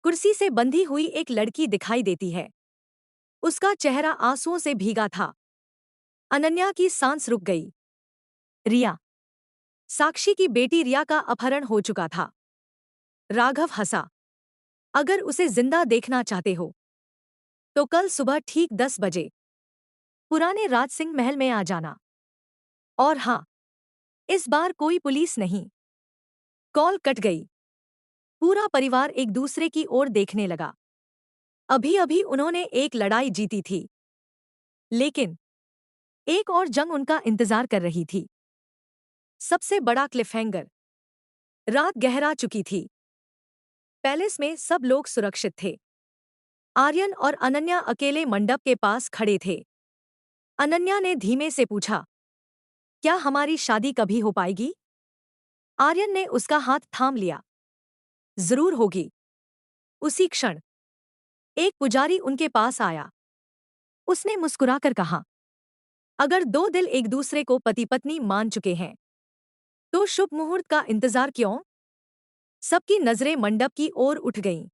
कुर्सी से बंधी हुई एक लड़की दिखाई देती है। उसका चेहरा आंसुओं से भीगा था। अनन्या की सांस रुक गई। रिया, साक्षी की बेटी रिया का अपहरण हो चुका था। राघव हंसा। अगर उसे जिंदा देखना चाहते हो तो कल सुबह ठीक 10 बजे पुराने राज सिंह महल में आ जाना। और हाँ, इस बार कोई पुलिस नहीं। कॉल कट गई। पूरा परिवार एक दूसरे की ओर देखने लगा। अभी अभी उन्होंने एक लड़ाई जीती थी, लेकिन एक और जंग उनका इंतजार कर रही थी। सबसे बड़ा क्लिफहैंगर। रात गहरा चुकी थी। पैलेस में सब लोग सुरक्षित थे। आर्यन और अनन्या अकेले मंडप के पास खड़े थे। अनन्या ने धीमे से पूछा, क्या हमारी शादी कभी हो पाएगी? आर्यन ने उसका हाथ थाम लिया। जरूर होगी। उसी क्षण एक पुजारी उनके पास आया। उसने मुस्कुराकर कहा, अगर दो दिल एक दूसरे को पति पत्नी मान चुके हैं तो शुभ मुहूर्त का इंतजार क्यों? सबकी नजरें मंडप की ओर उठ गईं।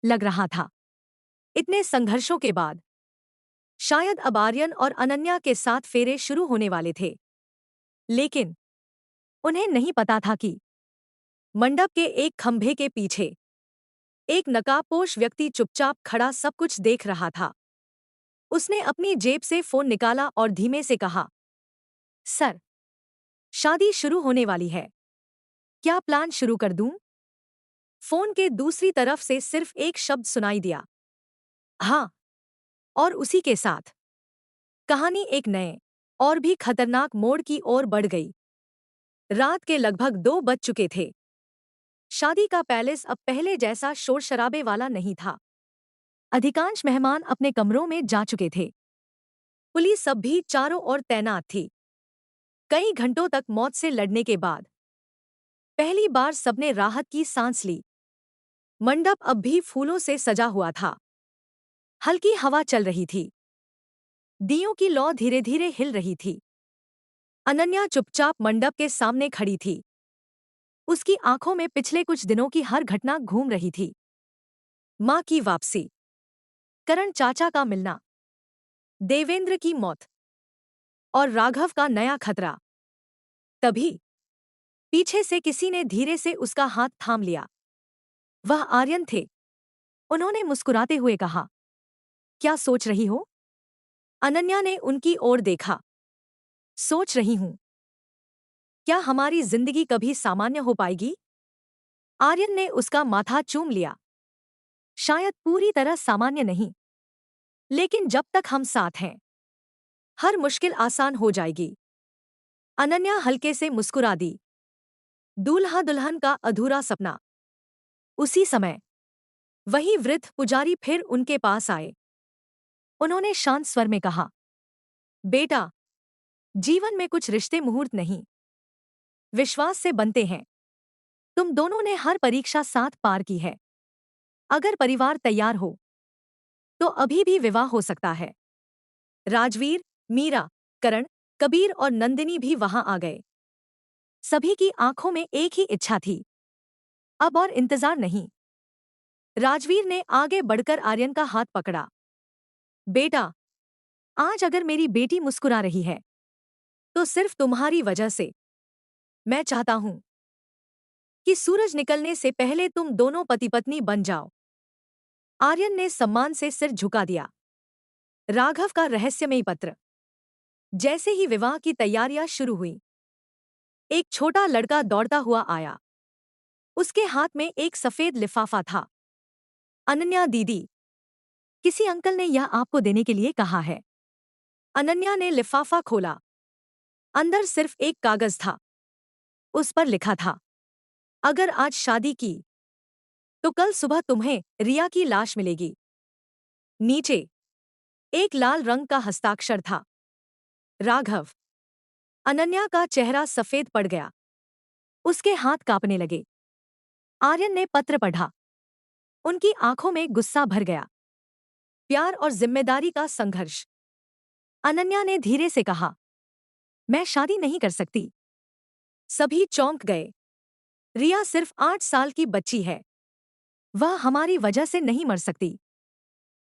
लग रहा था इतने संघर्षों के बाद शायद अब आर्यन और अनन्या के साथ फेरे शुरू होने वाले थे। लेकिन उन्हें नहीं पता था कि मंडप के एक खंभे के पीछे एक नकाबपोश व्यक्ति चुपचाप खड़ा सब कुछ देख रहा था। उसने अपनी जेब से फोन निकाला और धीमे से कहा, सर, शादी शुरू होने वाली है। क्या प्लान शुरू कर दूं? फोन के दूसरी तरफ से सिर्फ एक शब्द सुनाई दिया, हाँ। और उसी के साथ कहानी एक नए और भी खतरनाक मोड़ की ओर बढ़ गई। रात के लगभग 2 बज चुके थे। शादी का पैलेस अब पहले जैसा शोर शराबे वाला नहीं था। अधिकांश मेहमान अपने कमरों में जा चुके थे। पुलिस अब भी चारों ओर तैनात थी। कई घंटों तक मौत से लड़ने के बाद पहली बार सबने राहत की सांस ली। मंडप अब भी फूलों से सजा हुआ था। हल्की हवा चल रही थी। दियों की लौ धीरे धीरे हिल रही थी। अनन्या चुपचाप मंडप के सामने खड़ी थी। उसकी आंखों में पिछले कुछ दिनों की हर घटना घूम रही थी। मां की वापसी, करण चाचा का मिलना, देवेंद्र की मौत और राघव का नया खतरा। तभी पीछे से किसी ने धीरे से उसका हाथ थाम लिया। वह आर्यन थे। उन्होंने मुस्कुराते हुए कहा, क्या सोच रही हो? अनन्या ने उनकी ओर देखा। सोच रही हूं, क्या हमारी जिंदगी कभी सामान्य हो पाएगी? आर्यन ने उसका माथा चूम लिया। शायद पूरी तरह सामान्य नहीं, लेकिन जब तक हम साथ हैं, हर मुश्किल आसान हो जाएगी। अनन्या हल्के से मुस्कुरा दी। दूल्हा दुल्हन का अधूरा सपना। उसी समय वही वृद्ध पुजारी फिर उनके पास आए। उन्होंने शांत स्वर में कहा, बेटा, जीवन में कुछ रिश्ते मुहूर्त नहीं, विश्वास से बनते हैं। तुम दोनों ने हर परीक्षा साथ पार की है। अगर परिवार तैयार हो तो अभी भी विवाह हो सकता है। राजवीर, मीरा, करण, कबीर और नंदिनी भी वहां आ गए। सभी की आंखों में एक ही इच्छा थी, अब और इंतजार नहीं। राजवीर ने आगे बढ़कर आर्यन का हाथ पकड़ा। बेटा, आज अगर मेरी बेटी मुस्कुरा रही है तो सिर्फ तुम्हारी वजह से। मैं चाहता हूं कि सूरज निकलने से पहले तुम दोनों पति पत्नी बन जाओ। आर्यन ने सम्मान से सिर झुका दिया। राघव का रहस्यमयी पत्र। जैसे ही विवाह की तैयारियां शुरू हुई, एक छोटा लड़का दौड़ता हुआ आया। उसके हाथ में एक सफेद लिफाफा था। अनन्या दीदी, किसी अंकल ने यह आपको देने के लिए कहा है। अनन्या ने लिफाफा खोला। अंदर सिर्फ एक कागज था। उस पर लिखा था, अगर आज शादी की तो कल सुबह तुम्हें रिया की लाश मिलेगी। नीचे एक लाल रंग का हस्ताक्षर था, राघव। अनन्या का चेहरा सफेद पड़ गया। उसके हाथ कांपने लगे। आर्यन ने पत्र पढ़ा। उनकी आंखों में गुस्सा भर गया। प्यार और जिम्मेदारी का संघर्ष। अनन्या ने धीरे से कहा, मैं शादी नहीं कर सकती। सभी चौंक गए। रिया सिर्फ 8 साल की बच्ची है। वह हमारी वजह से नहीं मर सकती।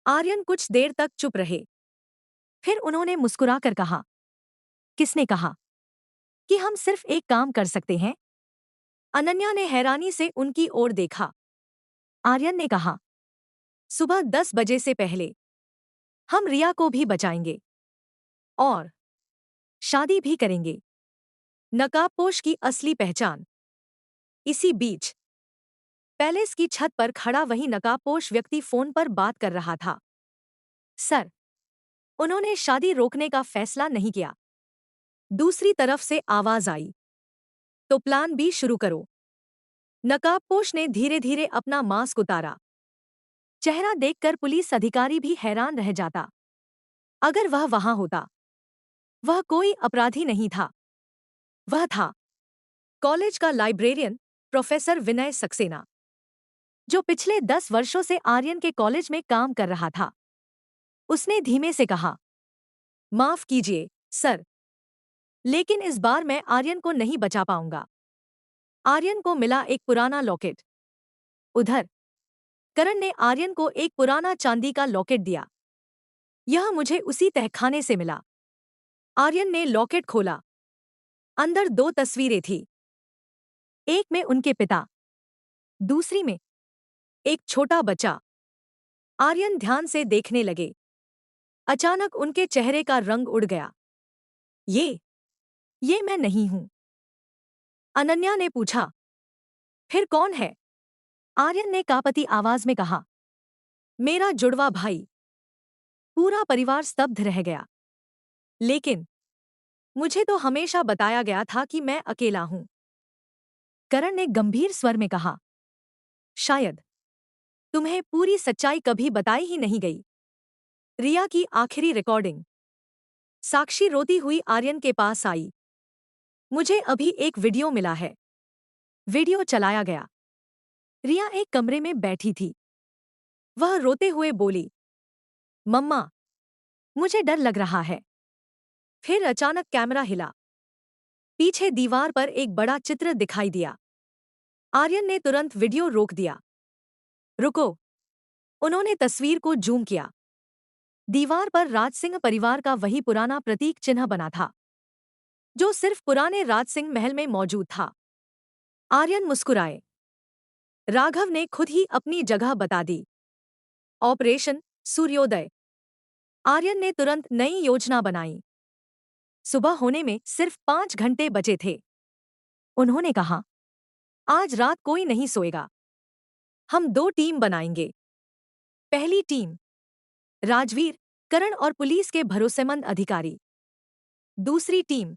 आर्यन कुछ देर तक चुप रहे। फिर उन्होंने मुस्कुराकर कहा, किसने कहा कि हम सिर्फ एक काम कर सकते हैं? अनन्या ने हैरानी से उनकी ओर देखा। आर्यन ने कहा, सुबह 10 बजे से पहले हम रिया को भी बचाएंगे और शादी भी करेंगे। नकाबपोश की असली पहचान। इसी बीच पैलेस की छत पर खड़ा वही नकाबपोश व्यक्ति फोन पर बात कर रहा था। सर, उन्होंने शादी रोकने का फैसला नहीं किया। दूसरी तरफ से आवाज आई, तो प्लान बी शुरू करो। नकाबपोश ने धीरे धीरे अपना मास्क उतारा। चेहरा देखकर पुलिस अधिकारी भी हैरान रह जाता। अगर वह वहां होता, वह कोई अपराधी नहीं था। वह था कॉलेज का लाइब्रेरियन, प्रोफेसर विनय सक्सेना, जो पिछले 10 वर्षों से आर्यन के कॉलेज में काम कर रहा था। उसने धीमे से कहा, माफ कीजिए, सर, लेकिन इस बार मैं आर्यन को नहीं बचा पाऊंगा। आर्यन को मिला एक पुराना लॉकेट। उधर करण ने आर्यन को एक पुराना चांदी का लॉकेट दिया। यह मुझे उसी तहखाने से मिला। आर्यन ने लॉकेट खोला। अंदर 2 तस्वीरें थीं। एक में उनके पिता, दूसरी में एक छोटा बच्चा। आर्यन ध्यान से देखने लगे। अचानक उनके चेहरे का रंग उड़ गया। ये मैं नहीं हूं। अनन्या ने पूछा, फिर कौन है? आर्यन ने कांपती आवाज में कहा, मेरा जुड़वा भाई। पूरा परिवार स्तब्ध रह गया। लेकिन मुझे तो हमेशा बताया गया था कि मैं अकेला हूं। करण ने गंभीर स्वर में कहा, शायद तुम्हें पूरी सच्चाई कभी बताई ही नहीं गई। रिया की आखिरी रिकॉर्डिंग। साक्षी रोती हुई आर्यन के पास आई। मुझे अभी एक वीडियो मिला है। वीडियो चलाया गया। रिया एक कमरे में बैठी थी। वह रोते हुए बोली, मम्मा, मुझे डर लग रहा है। फिर अचानक कैमरा हिला। पीछे दीवार पर एक बड़ा चित्र दिखाई दिया। आर्यन ने तुरंत वीडियो रोक दिया। रुको। उन्होंने तस्वीर को जूम किया। दीवार पर राज सिंह परिवार का वही पुराना प्रतीक चिन्ह बना था, जो सिर्फ पुराने राज सिंह महल में मौजूद था। आर्यन मुस्कुराए। राघव ने खुद ही अपनी जगह बता दी। ऑपरेशन सूर्योदय। आर्यन ने तुरंत नई योजना बनाई। सुबह होने में सिर्फ 5 घंटे बचे थे। उन्होंने कहा, आज रात कोई नहीं सोएगा। हम 2 टीम बनाएंगे। पहली टीम, राजवीर, करण और पुलिस के भरोसेमंद अधिकारी। दूसरी टीम,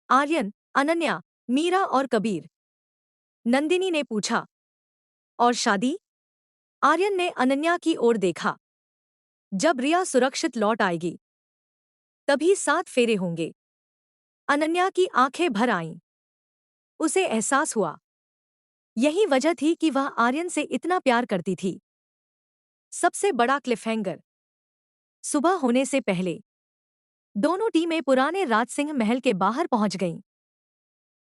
आर्यन, अनन्या, मीरा और कबीर। नंदिनी ने पूछा, और शादी? आर्यन ने अनन्या की ओर देखा। जब रिया सुरक्षित लौट आएगी, तभी 7 फेरे होंगे। अनन्या की आंखें भर आईं। उसे एहसास हुआ, यही वजह थी कि वह आर्यन से इतना प्यार करती थी। सबसे बड़ा क्लिफहैंगर। सुबह होने से पहले दोनों टीमें पुराने राजसिंह महल के बाहर पहुंच गईं।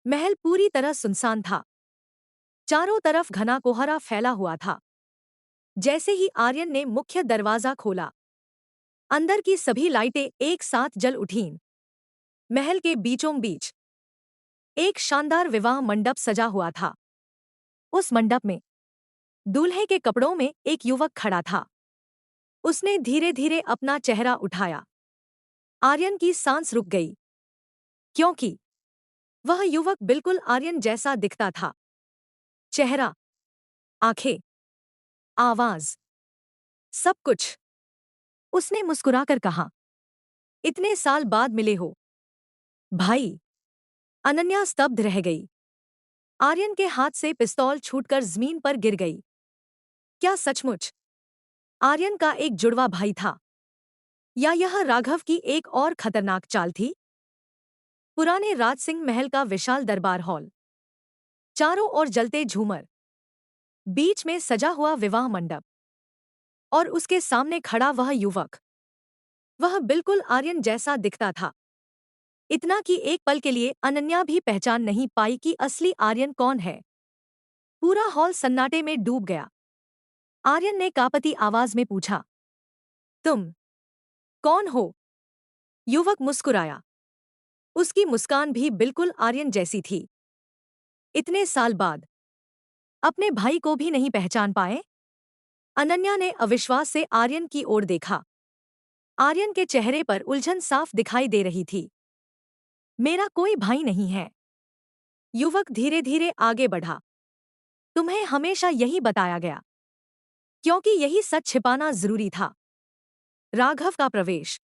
महल पूरी तरह सुनसान था। चारों तरफ घना कोहरा फैला हुआ था। जैसे ही आर्यन ने मुख्य दरवाजा खोला, अंदर की सभी लाइटें एक साथ जल उठीं। महल के बीचों बीच एक शानदार विवाह मंडप सजा हुआ था। उस मंडप में दूल्हे के कपड़ों में एक युवक खड़ा था। उसने धीरे धीरे अपना चेहरा उठाया। आर्यन की सांस रुक गई, क्योंकि वह युवक बिल्कुल आर्यन जैसा दिखता था। चेहरा, आंखें, आवाज, सब कुछ। उसने मुस्कुराकर कहा, इतने साल बाद मिले हो भाई। अनन्या स्तब्ध रह गई। आर्यन के हाथ से पिस्तौल छूटकर जमीन पर गिर गई। क्या सचमुच आर्यन का एक जुड़वा भाई था, या यह राघव की एक और खतरनाक चाल थी? पुराने राजसिंह महल का विशाल दरबार हॉल, चारों ओर जलते झूमर, बीच में सजा हुआ विवाह मंडप, और उसके सामने खड़ा वह युवक। वह बिल्कुल आर्यन जैसा दिखता था। इतना कि एक पल के लिए अनन्या भी पहचान नहीं पाई कि असली आर्यन कौन है। पूरा हॉल सन्नाटे में डूब गया। आर्यन ने कांपती आवाज में पूछा, तुम कौन हो? युवक मुस्कुराया। उसकी मुस्कान भी बिल्कुल आर्यन जैसी थी। इतने साल बाद अपने भाई को भी नहीं पहचान पाए? अनन्या ने अविश्वास से आर्यन की ओर देखा। आर्यन के चेहरे पर उलझन साफ दिखाई दे रही थी। मेरा कोई भाई नहीं है। युवक धीरे धीरे आगे बढ़ा। तुम्हें हमेशा यही बताया गया, क्योंकि यही सच छिपाना जरूरी था। राघव का प्रवेश।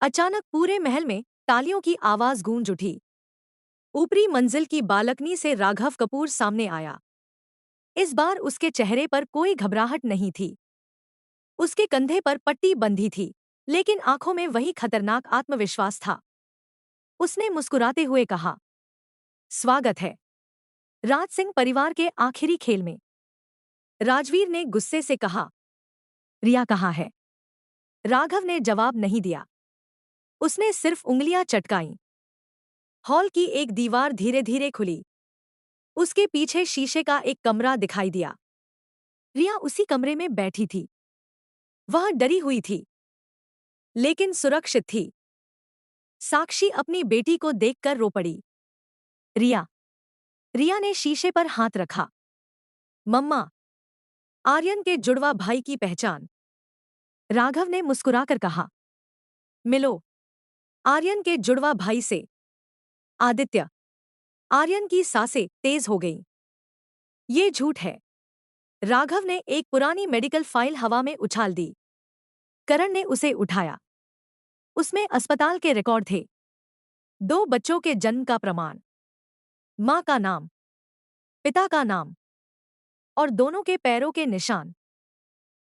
अचानक पूरे महल में तालियों की आवाज गूंज उठी। ऊपरी मंजिल की बालकनी से राघव कपूर सामने आया। इस बार उसके चेहरे पर कोई घबराहट नहीं थी। उसके कंधे पर पट्टी बंधी थी, लेकिन आंखों में वही खतरनाक आत्मविश्वास था। उसने मुस्कुराते हुए कहा, स्वागत है राज सिंह परिवार के आखिरी खेल में। राजवीर ने गुस्से से कहा, रिया कहाँ है? राघव ने जवाब नहीं दिया। उसने सिर्फ उंगलियां चटकाईं। हॉल की एक दीवार धीरे धीरे खुली। उसके पीछे शीशे का एक कमरा दिखाई दिया। रिया उसी कमरे में बैठी थी। वह डरी हुई थी, लेकिन सुरक्षित थी। साक्षी अपनी बेटी को देखकर रो पड़ी। रिया। रिया ने शीशे पर हाथ रखा। मम्मा, आर्यन के जुड़वा भाई की पहचान। राघव ने मुस्कुराकर कहा, मिलो आर्यन के जुड़वा भाई से। आदित्य। आर्यन की सांसें तेज हो गईं। ये झूठ है। राघव ने एक पुरानी मेडिकल फाइल हवा में उछाल दी। करण ने उसे उठाया। उसमें अस्पताल के रिकॉर्ड थे। 2 बच्चों के जन्म का प्रमाण, मां का नाम, पिता का नाम, और दोनों के पैरों के निशान।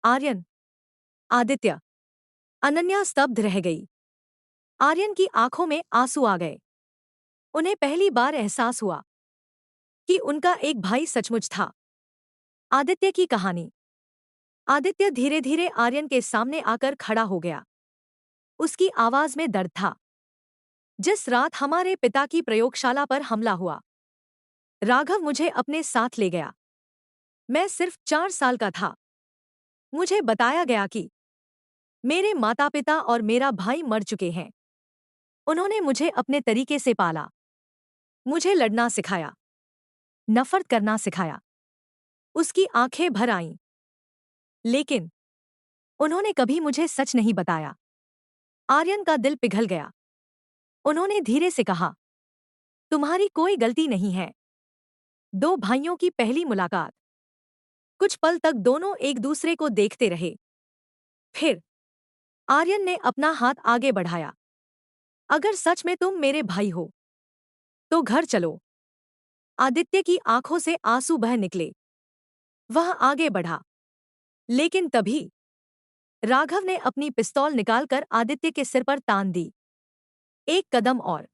आर्यन, आदित्य। अनन्या स्तब्ध रह गई। आर्यन की आंखों में आंसू आ गए। उन्हें पहली बार एहसास हुआ कि उनका एक भाई सचमुच था। आदित्य की कहानी। आदित्य धीरे धीरे आर्यन के सामने आकर खड़ा हो गया। उसकी आवाज में दर्द था। जिस रात हमारे पिता की प्रयोगशाला पर हमला हुआ, राघव मुझे अपने साथ ले गया। मैं सिर्फ 4 साल का था। मुझे बताया गया कि मेरे माता पिता और मेरा भाई मर चुके हैं। उन्होंने मुझे अपने तरीके से पाला, मुझे लड़ना सिखाया। नफरत करना सिखाया। उसकी आंखें भर आईं। लेकिन उन्होंने कभी मुझे सच नहीं बताया। आर्यन का दिल पिघल गया। उन्होंने धीरे से कहा, तुम्हारी कोई गलती नहीं है। दो भाइयों की पहली मुलाकात। कुछ पल तक दोनों एक दूसरे को देखते रहे। फिर आर्यन ने अपना हाथ आगे बढ़ाया। अगर सच में तुम मेरे भाई हो तो घर चलो। आदित्य की आंखों से आंसू बह निकले। वह आगे बढ़ा। लेकिन तभी राघव ने अपनी पिस्तौल निकालकर आदित्य के सिर पर तान दी। एक कदम और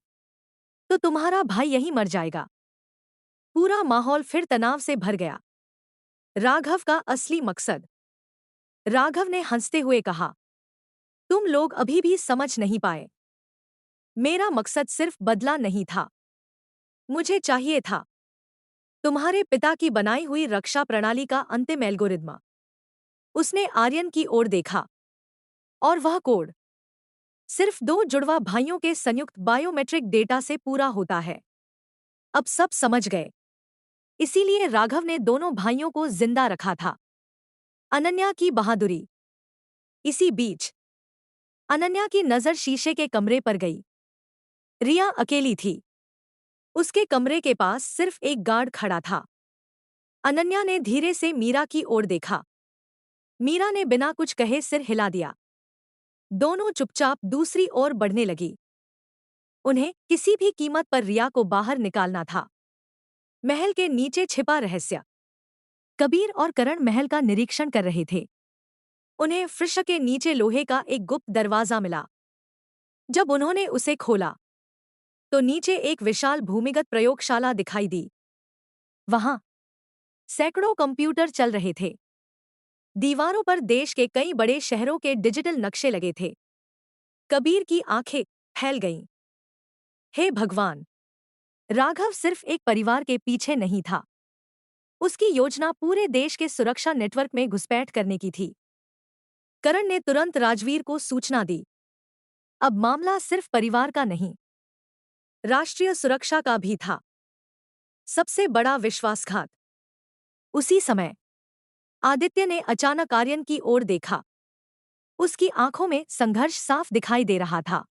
तो तुम्हारा भाई यहीं मर जाएगा। पूरा माहौल फिर तनाव से भर गया। राघव का असली मकसद। राघव ने हंसते हुए कहा, तुम लोग अभी भी समझ नहीं पाए। मेरा मकसद सिर्फ बदला नहीं था। मुझे चाहिए था तुम्हारे पिता की बनाई हुई रक्षा प्रणाली का अंतिम एल्गोरिदम। उसने आर्यन की ओर देखा। और वह कोड सिर्फ दो जुड़वा भाइयों के संयुक्त बायोमेट्रिक डेटा से पूरा होता है। अब सब समझ गए। इसीलिए राघव ने दोनों भाइयों को जिंदा रखा था। अनन्या की बहादुरी। इसी बीच अनन्या की नजर शीशे के कमरे पर गई। रिया अकेली थी। उसके कमरे के पास सिर्फ एक गार्ड खड़ा था। अनन्या ने धीरे से मीरा की ओर देखा। मीरा ने बिना कुछ कहे सिर हिला दिया। दोनों चुपचाप दूसरी ओर बढ़ने लगी। उन्हें किसी भी कीमत पर रिया को बाहर निकालना था। महल के नीचे छिपा रहस्य। कबीर और करण महल का निरीक्षण कर रहे थे। उन्हें फर्श के नीचे लोहे का एक गुप्त दरवाजा मिला। जब उन्होंने उसे खोला तो नीचे एक विशाल भूमिगत प्रयोगशाला दिखाई दी। वहां सैकड़ों कंप्यूटर चल रहे थे। दीवारों पर देश के कई बड़े शहरों के डिजिटल नक्शे लगे थे। कबीर की आंखें फैल गईं। हे भगवान! राघव सिर्फ एक परिवार के पीछे नहीं था। उसकी योजना पूरे देश के सुरक्षा नेटवर्क में घुसपैठ करने की थी। करण ने तुरंत राजवीर को सूचना दी। अब मामला सिर्फ परिवार का नहीं, राष्ट्रीय सुरक्षा का भी था। सबसे बड़ा विश्वासघात। उसी समय आदित्य ने अचानक आर्यन की ओर देखा। उसकी आंखों में संघर्ष साफ दिखाई दे रहा था।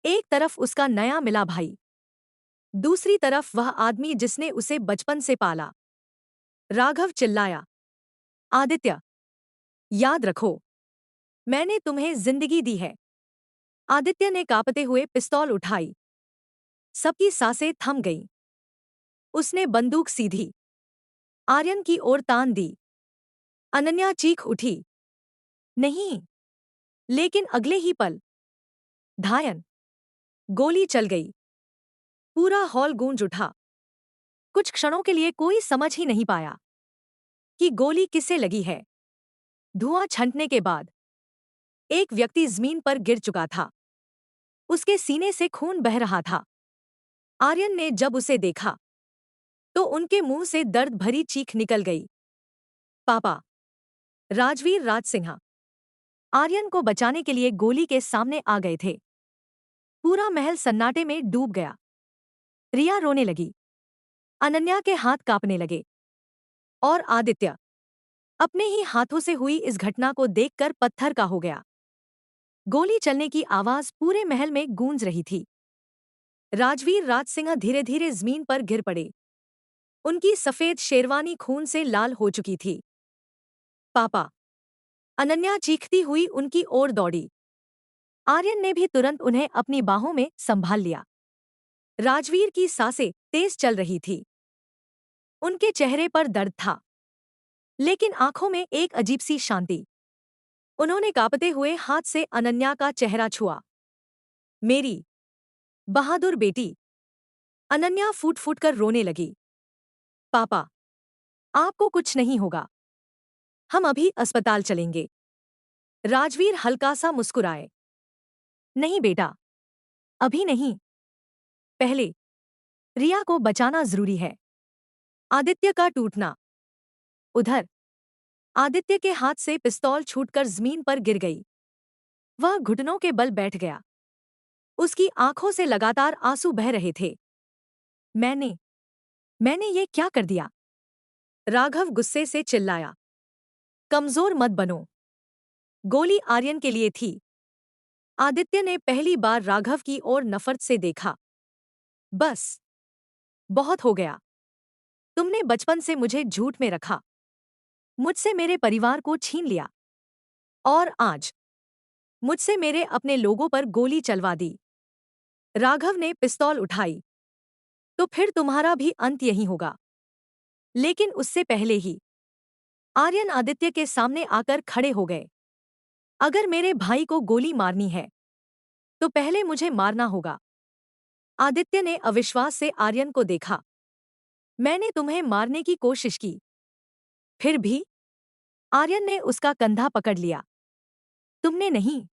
एक तरफ उसका नया मिला भाई, दूसरी तरफ वह आदमी जिसने उसे बचपन से पाला। राघव चिल्लाया, आदित्य, याद रखो, मैंने तुम्हें जिंदगी दी है। आदित्य ने कांपते हुए पिस्तौल उठाई। सबकी सांसें थम गईं। उसने बंदूक सीधी आर्यन की ओर तान दी। अनन्या चीख उठी, नहीं। लेकिन अगले ही पल धायन गोली चल गई। पूरा हॉल गूंज उठा। कुछ क्षणों के लिए कोई समझ ही नहीं पाया कि गोली किसे लगी है। धुआं छंटने के बाद एक व्यक्ति जमीन पर गिर चुका था। उसके सीने से खून बह रहा था। आर्यन ने जब उसे देखा तो उनके मुंह से दर्द भरी चीख निकल गई। पापा! राजवीर राज सिंह आर्यन को बचाने के लिए गोली के सामने आ गए थे। पूरा महल सन्नाटे में डूब गया। रिया रोने लगी। अनन्या के हाथ कांपने लगे। और आदित्य अपने ही हाथों से हुई इस घटना को देखकर पत्थर का हो गया। गोली चलने की आवाज पूरे महल में गूंज रही थी। राजवीर राज सिंह धीरे धीरे जमीन पर गिर पड़े। उनकी सफेद शेरवानी खून से लाल हो चुकी थी। पापा! अनन्या चीखती हुई उनकी ओर दौड़ी। आर्यन ने भी तुरंत उन्हें अपनी बाहों में संभाल लिया। राजवीर की सांसें तेज चल रही थी। उनके चेहरे पर दर्द था, लेकिन आंखों में एक अजीब सी शांति। उन्होंने कांपते हुए हाथ से अनन्या का चेहरा छुआ। मेरी बहादुर बेटी! अनन्या फूट फूट कर रोने लगी। पापा! आपको कुछ नहीं होगा। हम अभी अस्पताल चलेंगे। राजवीर हल्का सा मुस्कुराए। नहीं बेटा, अभी नहीं। पहले रिया को बचाना जरूरी है। आदित्य का टूटना। उधर आदित्य के हाथ से पिस्तौल छूटकर जमीन पर गिर गई। वह घुटनों के बल बैठ गया। उसकी आंखों से लगातार आंसू बह रहे थे। मैंने मैंने ये क्या कर दिया? राघव गुस्से से चिल्लाया। कमजोर मत बनो। गोली आर्यन के लिए थी। आदित्य ने पहली बार राघव की ओर नफरत से देखा। बस, बहुत हो गया। तुमने बचपन से मुझे झूठ में रखा, मुझसे मेरे परिवार को छीन लिया, और आज मुझसे मेरे अपने लोगों पर गोली चलवा दी। राघव ने पिस्तौल उठाई। तो फिर तुम्हारा भी अंत यही होगा। लेकिन उससे पहले ही आर्यन आदित्य के सामने आकर खड़े हो गए। अगर मेरे भाई को गोली मारनी है तो पहले मुझे मारना होगा। आदित्य ने अविश्वास से आर्यन को देखा। मैंने तुम्हें मारने की कोशिश की, फिर भी? आर्यन ने उसका कंधा पकड़ लिया। तुमने नहीं,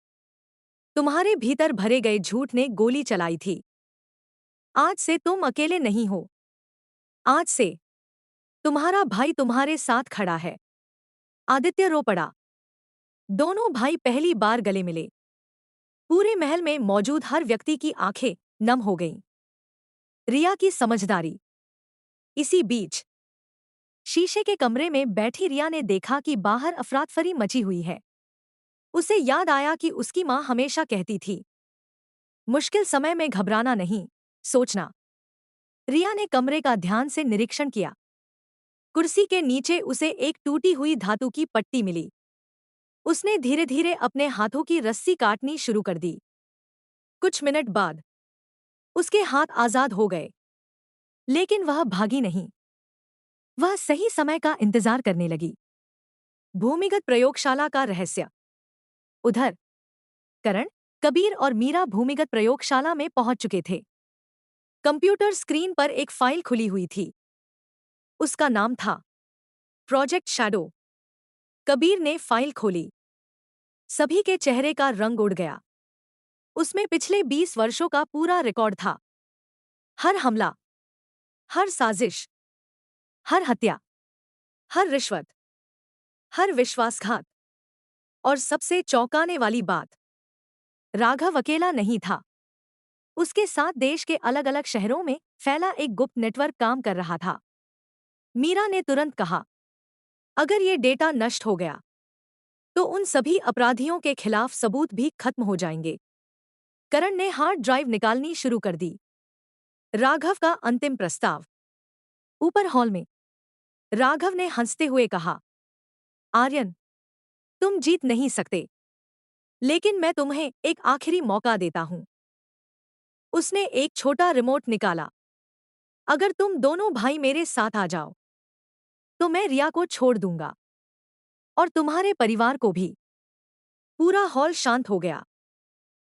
तुम्हारे भीतर भरे गए झूठ ने गोली चलाई थी। आज से तुम अकेले नहीं हो। आज से तुम्हारा भाई तुम्हारे साथ खड़ा है। आदित्य रो पड़ा। दोनों भाई पहली बार गले मिले। पूरे महल में मौजूद हर व्यक्ति की आंखें नम हो गईं। रिया की समझदारी। इसी बीच शीशे के कमरे में बैठी रिया ने देखा कि बाहर अफरातफरी मची हुई है। उसे याद आया कि उसकी माँ हमेशा कहती थी, मुश्किल समय में घबराना नहीं, सोचना। रिया ने कमरे का ध्यान से निरीक्षण किया। कुर्सी के नीचे उसे एक टूटी हुई धातु की पट्टी मिली। उसने धीरे धीरे अपने हाथों की रस्सी काटनी शुरू कर दी। कुछ मिनट बाद उसके हाथ आजाद हो गए। लेकिन वह भागी नहीं। वह सही समय का इंतजार करने लगी। भूमिगत प्रयोगशाला का रहस्य। उधर करण, कबीर और मीरा भूमिगत प्रयोगशाला में पहुंच चुके थे। कंप्यूटर स्क्रीन पर एक फाइल खुली हुई थी। उसका नाम था प्रोजेक्ट शैडो। कबीर ने फाइल खोली। सभी के चेहरे का रंग उड़ गया। उसमें पिछले 20 वर्षों का पूरा रिकॉर्ड था। हर हमला, हर साजिश, हर हत्या, हर रिश्वत, हर विश्वासघात, और सबसे चौंकाने वाली बात, राघव अकेला नहीं था। उसके साथ देश के अलग अलग शहरों में फैला एक गुप्त नेटवर्क काम कर रहा था। मीरा ने तुरंत कहा, अगर ये डेटा नष्ट हो गया तो उन सभी अपराधियों के खिलाफ सबूत भी खत्म हो जाएंगे। करण ने हार्ड ड्राइव निकालनी शुरू कर दी। राघव का अंतिम प्रस्ताव। ऊपर हॉल में राघव ने हंसते हुए कहा, आर्यन, तुम जीत नहीं सकते, लेकिन मैं तुम्हें एक आखिरी मौका देता हूं। उसने एक छोटा रिमोट निकाला। अगर तुम दोनों भाई मेरे साथ आ जाओ तो मैं रिया को छोड़ दूंगा, और तुम्हारे परिवार को भी। पूरा हॉल शांत हो गया।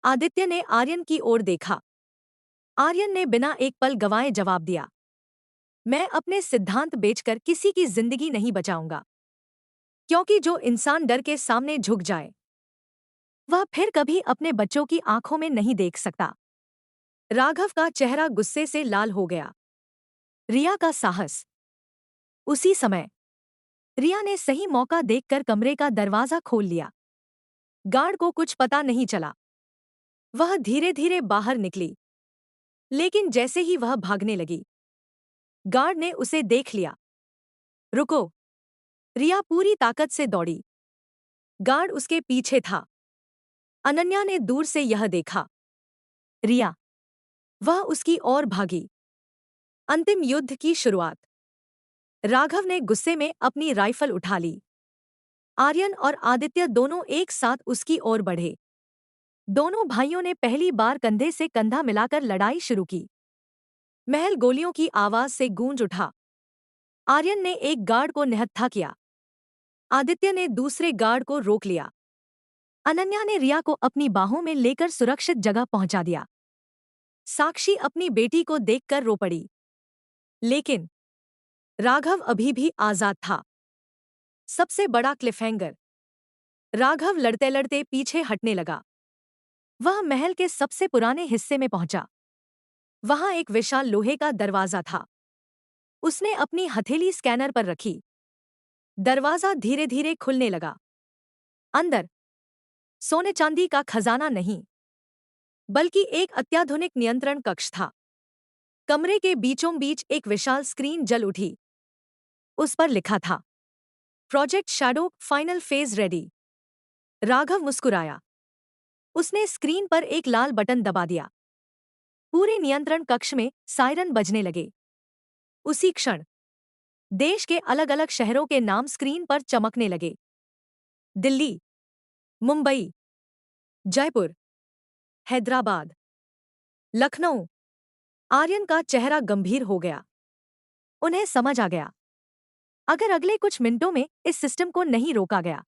आदित्य ने आर्यन की ओर देखा। आर्यन ने बिना एक पल गंवाए जवाब दिया, मैं अपने सिद्धांत बेचकर किसी की जिंदगी नहीं बचाऊंगा। क्योंकि जो इंसान डर के सामने झुक जाए वह फिर कभी अपने बच्चों की आंखों में नहीं देख सकता। राघव का चेहरा गुस्से से लाल हो गया। रिया का साहस। उसी समय रिया ने सही मौका देखकर कमरे का दरवाजा खोल लिया। गार्ड को कुछ पता नहीं चला। वह धीरे धीरे बाहर निकली। लेकिन जैसे ही वह भागने लगी, गार्ड ने उसे देख लिया। रुको। रिया पूरी ताकत से दौड़ी। गार्ड उसके पीछे था। अनन्या ने दूर से यह देखा। रिया। वह उसकी ओर भागी। अंतिम युद्ध की शुरुआत। राघव ने गुस्से में अपनी राइफल उठा ली। आर्यन और आदित्य दोनों एक साथ उसकी ओर बढ़े। दोनों भाइयों ने पहली बार कंधे से कंधा मिलाकर लड़ाई शुरू की। महल गोलियों की आवाज से गूंज उठा। आर्यन ने एक गार्ड को निहत्था किया। आदित्य ने दूसरे गार्ड को रोक लिया। अनन्या ने रिया को अपनी बाहों में लेकर सुरक्षित जगह पहुंचा दिया। साक्षी अपनी बेटी को देखकर रो पड़ी। लेकिन राघव अभी भी आजाद था। सबसे बड़ा क्लिफहैंगर। राघव लड़ते लड़ते पीछे हटने लगा। वह महल के सबसे पुराने हिस्से में पहुंचा। वहां एक विशाल लोहे का दरवाजा था। उसने अपनी हथेली स्कैनर पर रखी। दरवाजा धीरे धीरे खुलने लगा। अंदर सोने चांदी का खजाना नहीं, बल्कि एक अत्याधुनिक नियंत्रण कक्ष था। कमरे के बीचों बीच एक विशाल स्क्रीन जल उठी। उस पर लिखा था, project shadow final phase ready. Raghav मुस्कुराया। उसने स्क्रीन पर एक लाल बटन दबा दिया। पूरे नियंत्रण कक्ष में सायरन बजने लगे। उसी क्षण देश के अलग अलग शहरों के नाम स्क्रीन पर चमकने लगे। दिल्ली, मुंबई, जयपुर, हैदराबाद, लखनऊ। आर्यन का चेहरा गंभीर हो गया। उन्हें समझ आ गया, अगर अगले कुछ मिनटों में इस सिस्टम को नहीं रोका गया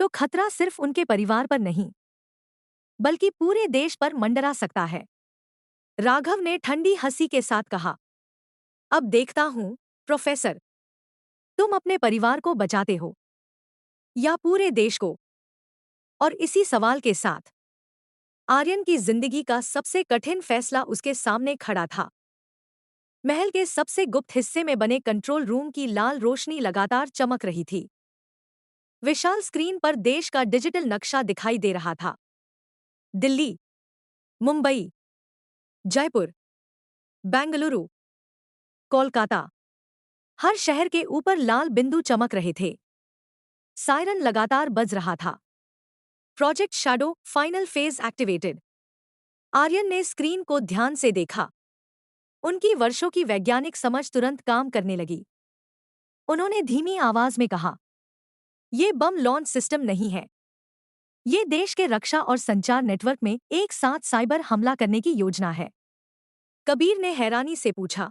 तो खतरा सिर्फ उनके परिवार पर नहीं बल्कि पूरे देश पर मंडरा सकता है। राघव ने ठंडी हंसी के साथ कहा, अब देखता हूं प्रोफेसर, तुम अपने परिवार को बचाते हो या पूरे देश को। और इसी सवाल के साथ आर्यन की जिंदगी का सबसे कठिन फैसला उसके सामने खड़ा था। महल के सबसे गुप्त हिस्से में बने कंट्रोल रूम की लाल रोशनी लगातार चमक रही थी। विशाल स्क्रीन पर देश का डिजिटल नक्शा दिखाई दे रहा था। दिल्ली, मुंबई, जयपुर, बेंगलुरु, कोलकाता, हर शहर के ऊपर लाल बिंदु चमक रहे थे। सायरन लगातार बज रहा था। Project shadow final phase activated. Aryan ने स्क्रीन को ध्यान से देखा। उनकी वर्षों की वैज्ञानिक समझ तुरंत काम करने लगी। उन्होंने धीमी आवाज में कहा, ये बम लॉन्च सिस्टम नहीं है। ये देश के रक्षा और संचार नेटवर्क में एक साथ साइबर हमला करने की योजना है। कबीर ने हैरानी से पूछा,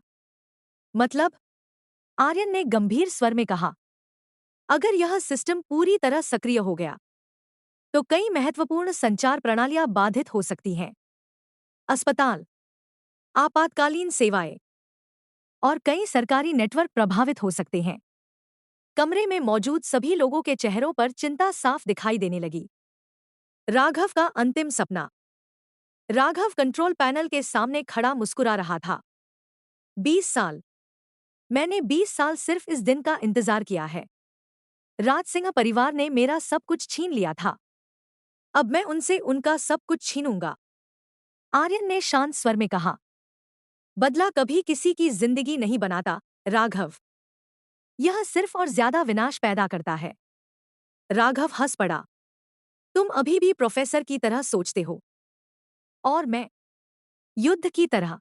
मतलब? आर्यन ने गंभीर स्वर में कहा, अगर यह सिस्टम पूरी तरह सक्रिय हो गया तो कई महत्वपूर्ण संचार प्रणालियां बाधित हो सकती हैं। अस्पताल, आपातकालीन सेवाएं और कई सरकारी नेटवर्क प्रभावित हो सकते हैं। कमरे में मौजूद सभी लोगों के चेहरों पर चिंता साफ दिखाई देने लगी। राघव का अंतिम सपना। राघव कंट्रोल पैनल के सामने खड़ा मुस्कुरा रहा था। 20 साल। मैंने 20 साल सिर्फ इस दिन का इंतजार किया है। राज सिंह परिवार ने मेरा सब कुछ छीन लिया था। अब मैं उनसे उनका सब कुछ छीनूंगा। आर्यन ने शांत स्वर में कहा, बदला कभी किसी की जिंदगी नहीं बनाता, राघव। यह सिर्फ और ज्यादा विनाश पैदा करता है। राघव हंस पड़ा। तुम अभी भी प्रोफेसर की तरह सोचते हो और मैं युद्ध की तरह।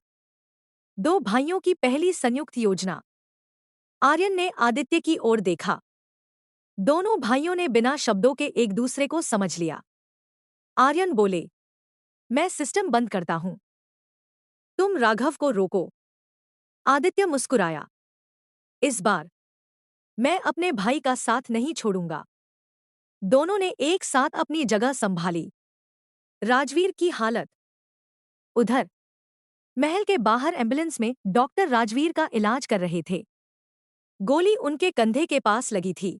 दो भाइयों की पहली संयुक्त योजना। आर्यन ने आदित्य की ओर देखा। दोनों भाइयों ने बिना शब्दों के एक दूसरे को समझ लिया। आर्यन बोले, मैं सिस्टम बंद करता हूं, तुम राघव को रोको। आदित्य मुस्कुराया, इस बार मैं अपने भाई का साथ नहीं छोड़ूंगा। दोनों ने एक साथ अपनी जगह संभाली। राजवीर की हालत। उधर महल के बाहर एम्बुलेंस में डॉक्टर राजवीर का इलाज कर रहे थे। गोली उनके कंधे के पास लगी थी।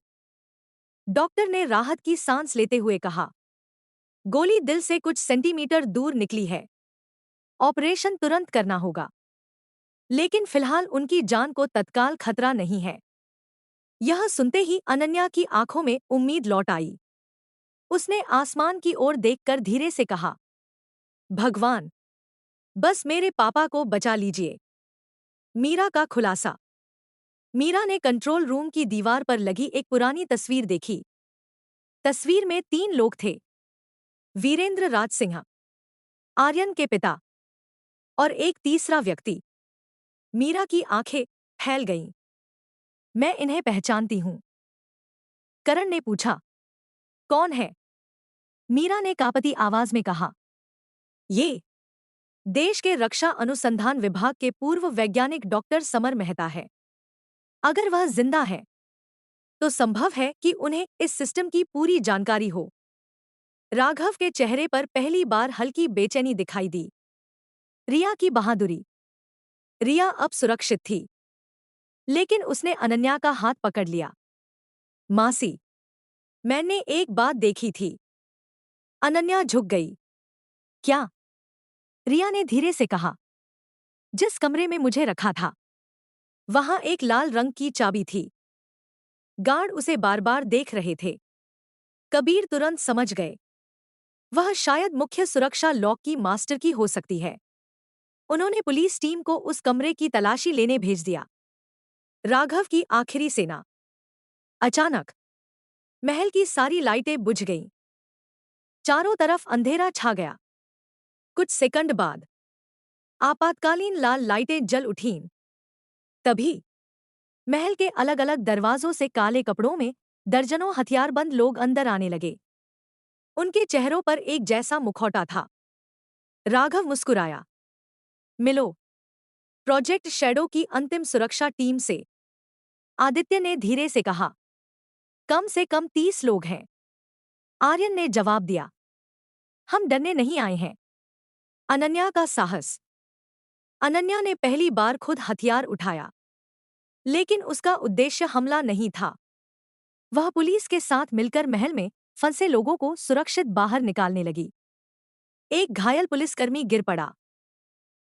डॉक्टर ने राहत की सांस लेते हुए कहा, गोली दिल से कुछ सेंटीमीटर दूर निकली है। ऑपरेशन तुरंत करना होगा। लेकिन फिलहाल उनकी जान को तत्काल खतरा नहीं है। यह सुनते ही अनन्या की आंखों में उम्मीद लौट आई। उसने आसमान की ओर देखकर धीरे से कहा, भगवान, बस मेरे पापा को बचा लीजिए। मीरा का खुलासा। मीरा ने कंट्रोल रूम की दीवार पर लगी एक पुरानी तस्वीर देखी। तस्वीर में 3 लोग थे, वीरेंद्र राज सिंह, आर्यन के पिता और एक तीसरा व्यक्ति। मीरा की आंखें फैल गईं। मैं इन्हें पहचानती हूं। करण ने पूछा, कौन है? मीरा ने कांपती आवाज में कहा, ये देश के रक्षा अनुसंधान विभाग के पूर्व वैज्ञानिक डॉक्टर समर मेहता है। अगर वह जिंदा है तो संभव है कि उन्हें इस सिस्टम की पूरी जानकारी हो। राघव के चेहरे पर पहली बार हल्की बेचैनी दिखाई दी। रिया की बहादुरी। रिया अब सुरक्षित थी, लेकिन उसने अनन्या का हाथ पकड़ लिया। मासी, मैंने एक बात देखी थी। अनन्या झुक गई। क्या? रिया ने धीरे से कहा, जिस कमरे में मुझे रखा था वहां एक लाल रंग की चाबी थी। गार्ड उसे बार बार देख रहे थे। कबीर तुरंत समझ गए, वह शायद मुख्य सुरक्षा लॉक की मास्टर की हो सकती है। उन्होंने पुलिस टीम को उस कमरे की तलाशी लेने भेज दिया। राघव की आखिरी सेना। अचानक महल की सारी लाइटें बुझ गईं। चारों तरफ अंधेरा छा गया। कुछ सेकंड बाद आपातकालीन लाल लाइटें जल उठीं। तभी महल के अलग अलग दरवाजों से काले कपड़ों में दर्जनों हथियारबंद लोग अंदर आने लगे। उनके चेहरों पर एक जैसा मुखौटा था। राघव मुस्कुराया। मिलो प्रोजेक्ट शैडो की अंतिम सुरक्षा टीम से, आदित्य ने धीरे से कहा। कम से कम 30 लोग हैं। आर्यन ने जवाब दिया। हम डरने नहीं आए हैं। अनन्या का साहस। अनन्या ने पहली बार खुद हथियार उठाया, लेकिन उसका उद्देश्य हमला नहीं था। वह पुलिस के साथ मिलकर महल में फंसे लोगों को सुरक्षित बाहर निकालने लगी। एक घायल पुलिसकर्मी गिर पड़ा।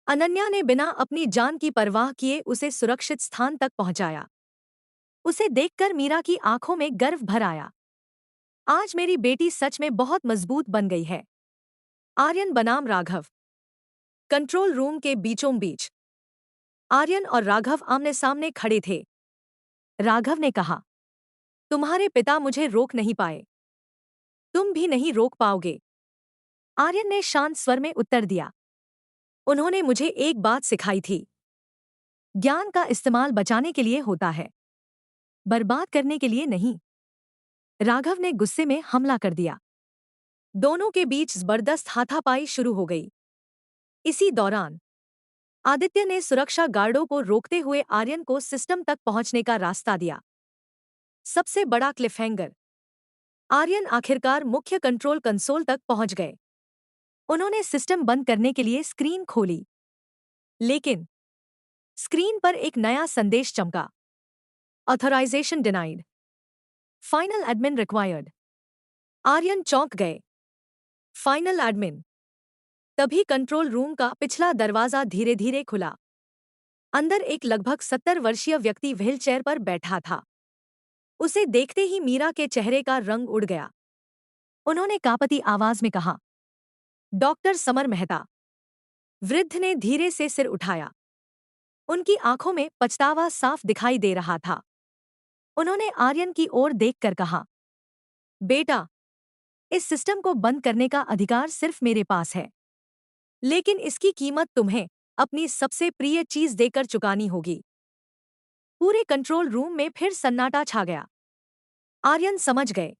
अनन्या ने बिना अपनी जान की परवाह किए उसे सुरक्षित स्थान तक पहुंचाया। उसे देखकर मीरा की आंखों में गर्व भर आया। आज मेरी बेटी सच में बहुत मजबूत बन गई है। आर्यन बनाम राघव। कंट्रोल रूम के बीचों बीच आर्यन और राघव आमने सामने खड़े थे। राघव ने कहा, तुम्हारे पिता मुझे रोक नहीं पाए, तुम भी नहीं रोक पाओगे। आर्यन ने शांत स्वर में उत्तर दिया। उन्होंने मुझे एक बात सिखाई थी, ज्ञान का इस्तेमाल बचाने के लिए होता है, बर्बाद करने के लिए नहीं। राघव ने गुस्से में हमला कर दिया। दोनों के बीच जबरदस्त हाथापाई शुरू हो गई। इसी दौरान आदित्य ने सुरक्षा गार्डों को रोकते हुए आर्यन को सिस्टम तक पहुंचने का रास्ता दिया। सबसे बड़ा क्लिफहैंगर। आर्यन आखिरकार मुख्य कंट्रोल कंसोल तक पहुंच गए। उन्होंने सिस्टम बंद करने के लिए स्क्रीन खोली, लेकिन स्क्रीन पर एक नया संदेश चमका। Authorisation denied, final admin required. Aryan चौंक गए। Final admin. तभी कंट्रोल रूम का पिछला दरवाजा धीरे धीरे खुला। अंदर एक लगभग 70 वर्षीय व्यक्ति व्हीलचेयर पर बैठा था। उसे देखते ही मीरा के चेहरे का रंग उड़ गया। उन्होंने कांपती आवाज में कहा, डॉक्टर समर मेहता। वृद्ध ने धीरे से सिर उठाया। उनकी आंखों में पछतावा साफ दिखाई दे रहा था। उन्होंने आर्यन की ओर देखकर कहा, बेटा, इस सिस्टम को बंद करने का अधिकार सिर्फ मेरे पास है, लेकिन इसकी कीमत तुम्हें अपनी सबसे प्रिय चीज देकर चुकानी होगी। पूरे कंट्रोल रूम में फिर सन्नाटा छा गया। आर्यन समझ गए,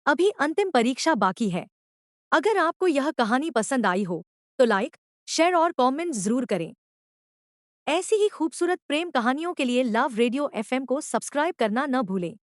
अभी अंतिम परीक्षा बाकी है। अगर आपको यह कहानी पसंद आई हो तो लाइक, शेयर और कमेंट जरूर करें। ऐसी ही खूबसूरत प्रेम कहानियों के लिए लव रेडियो एफएम को सब्सक्राइब करना न भूलें।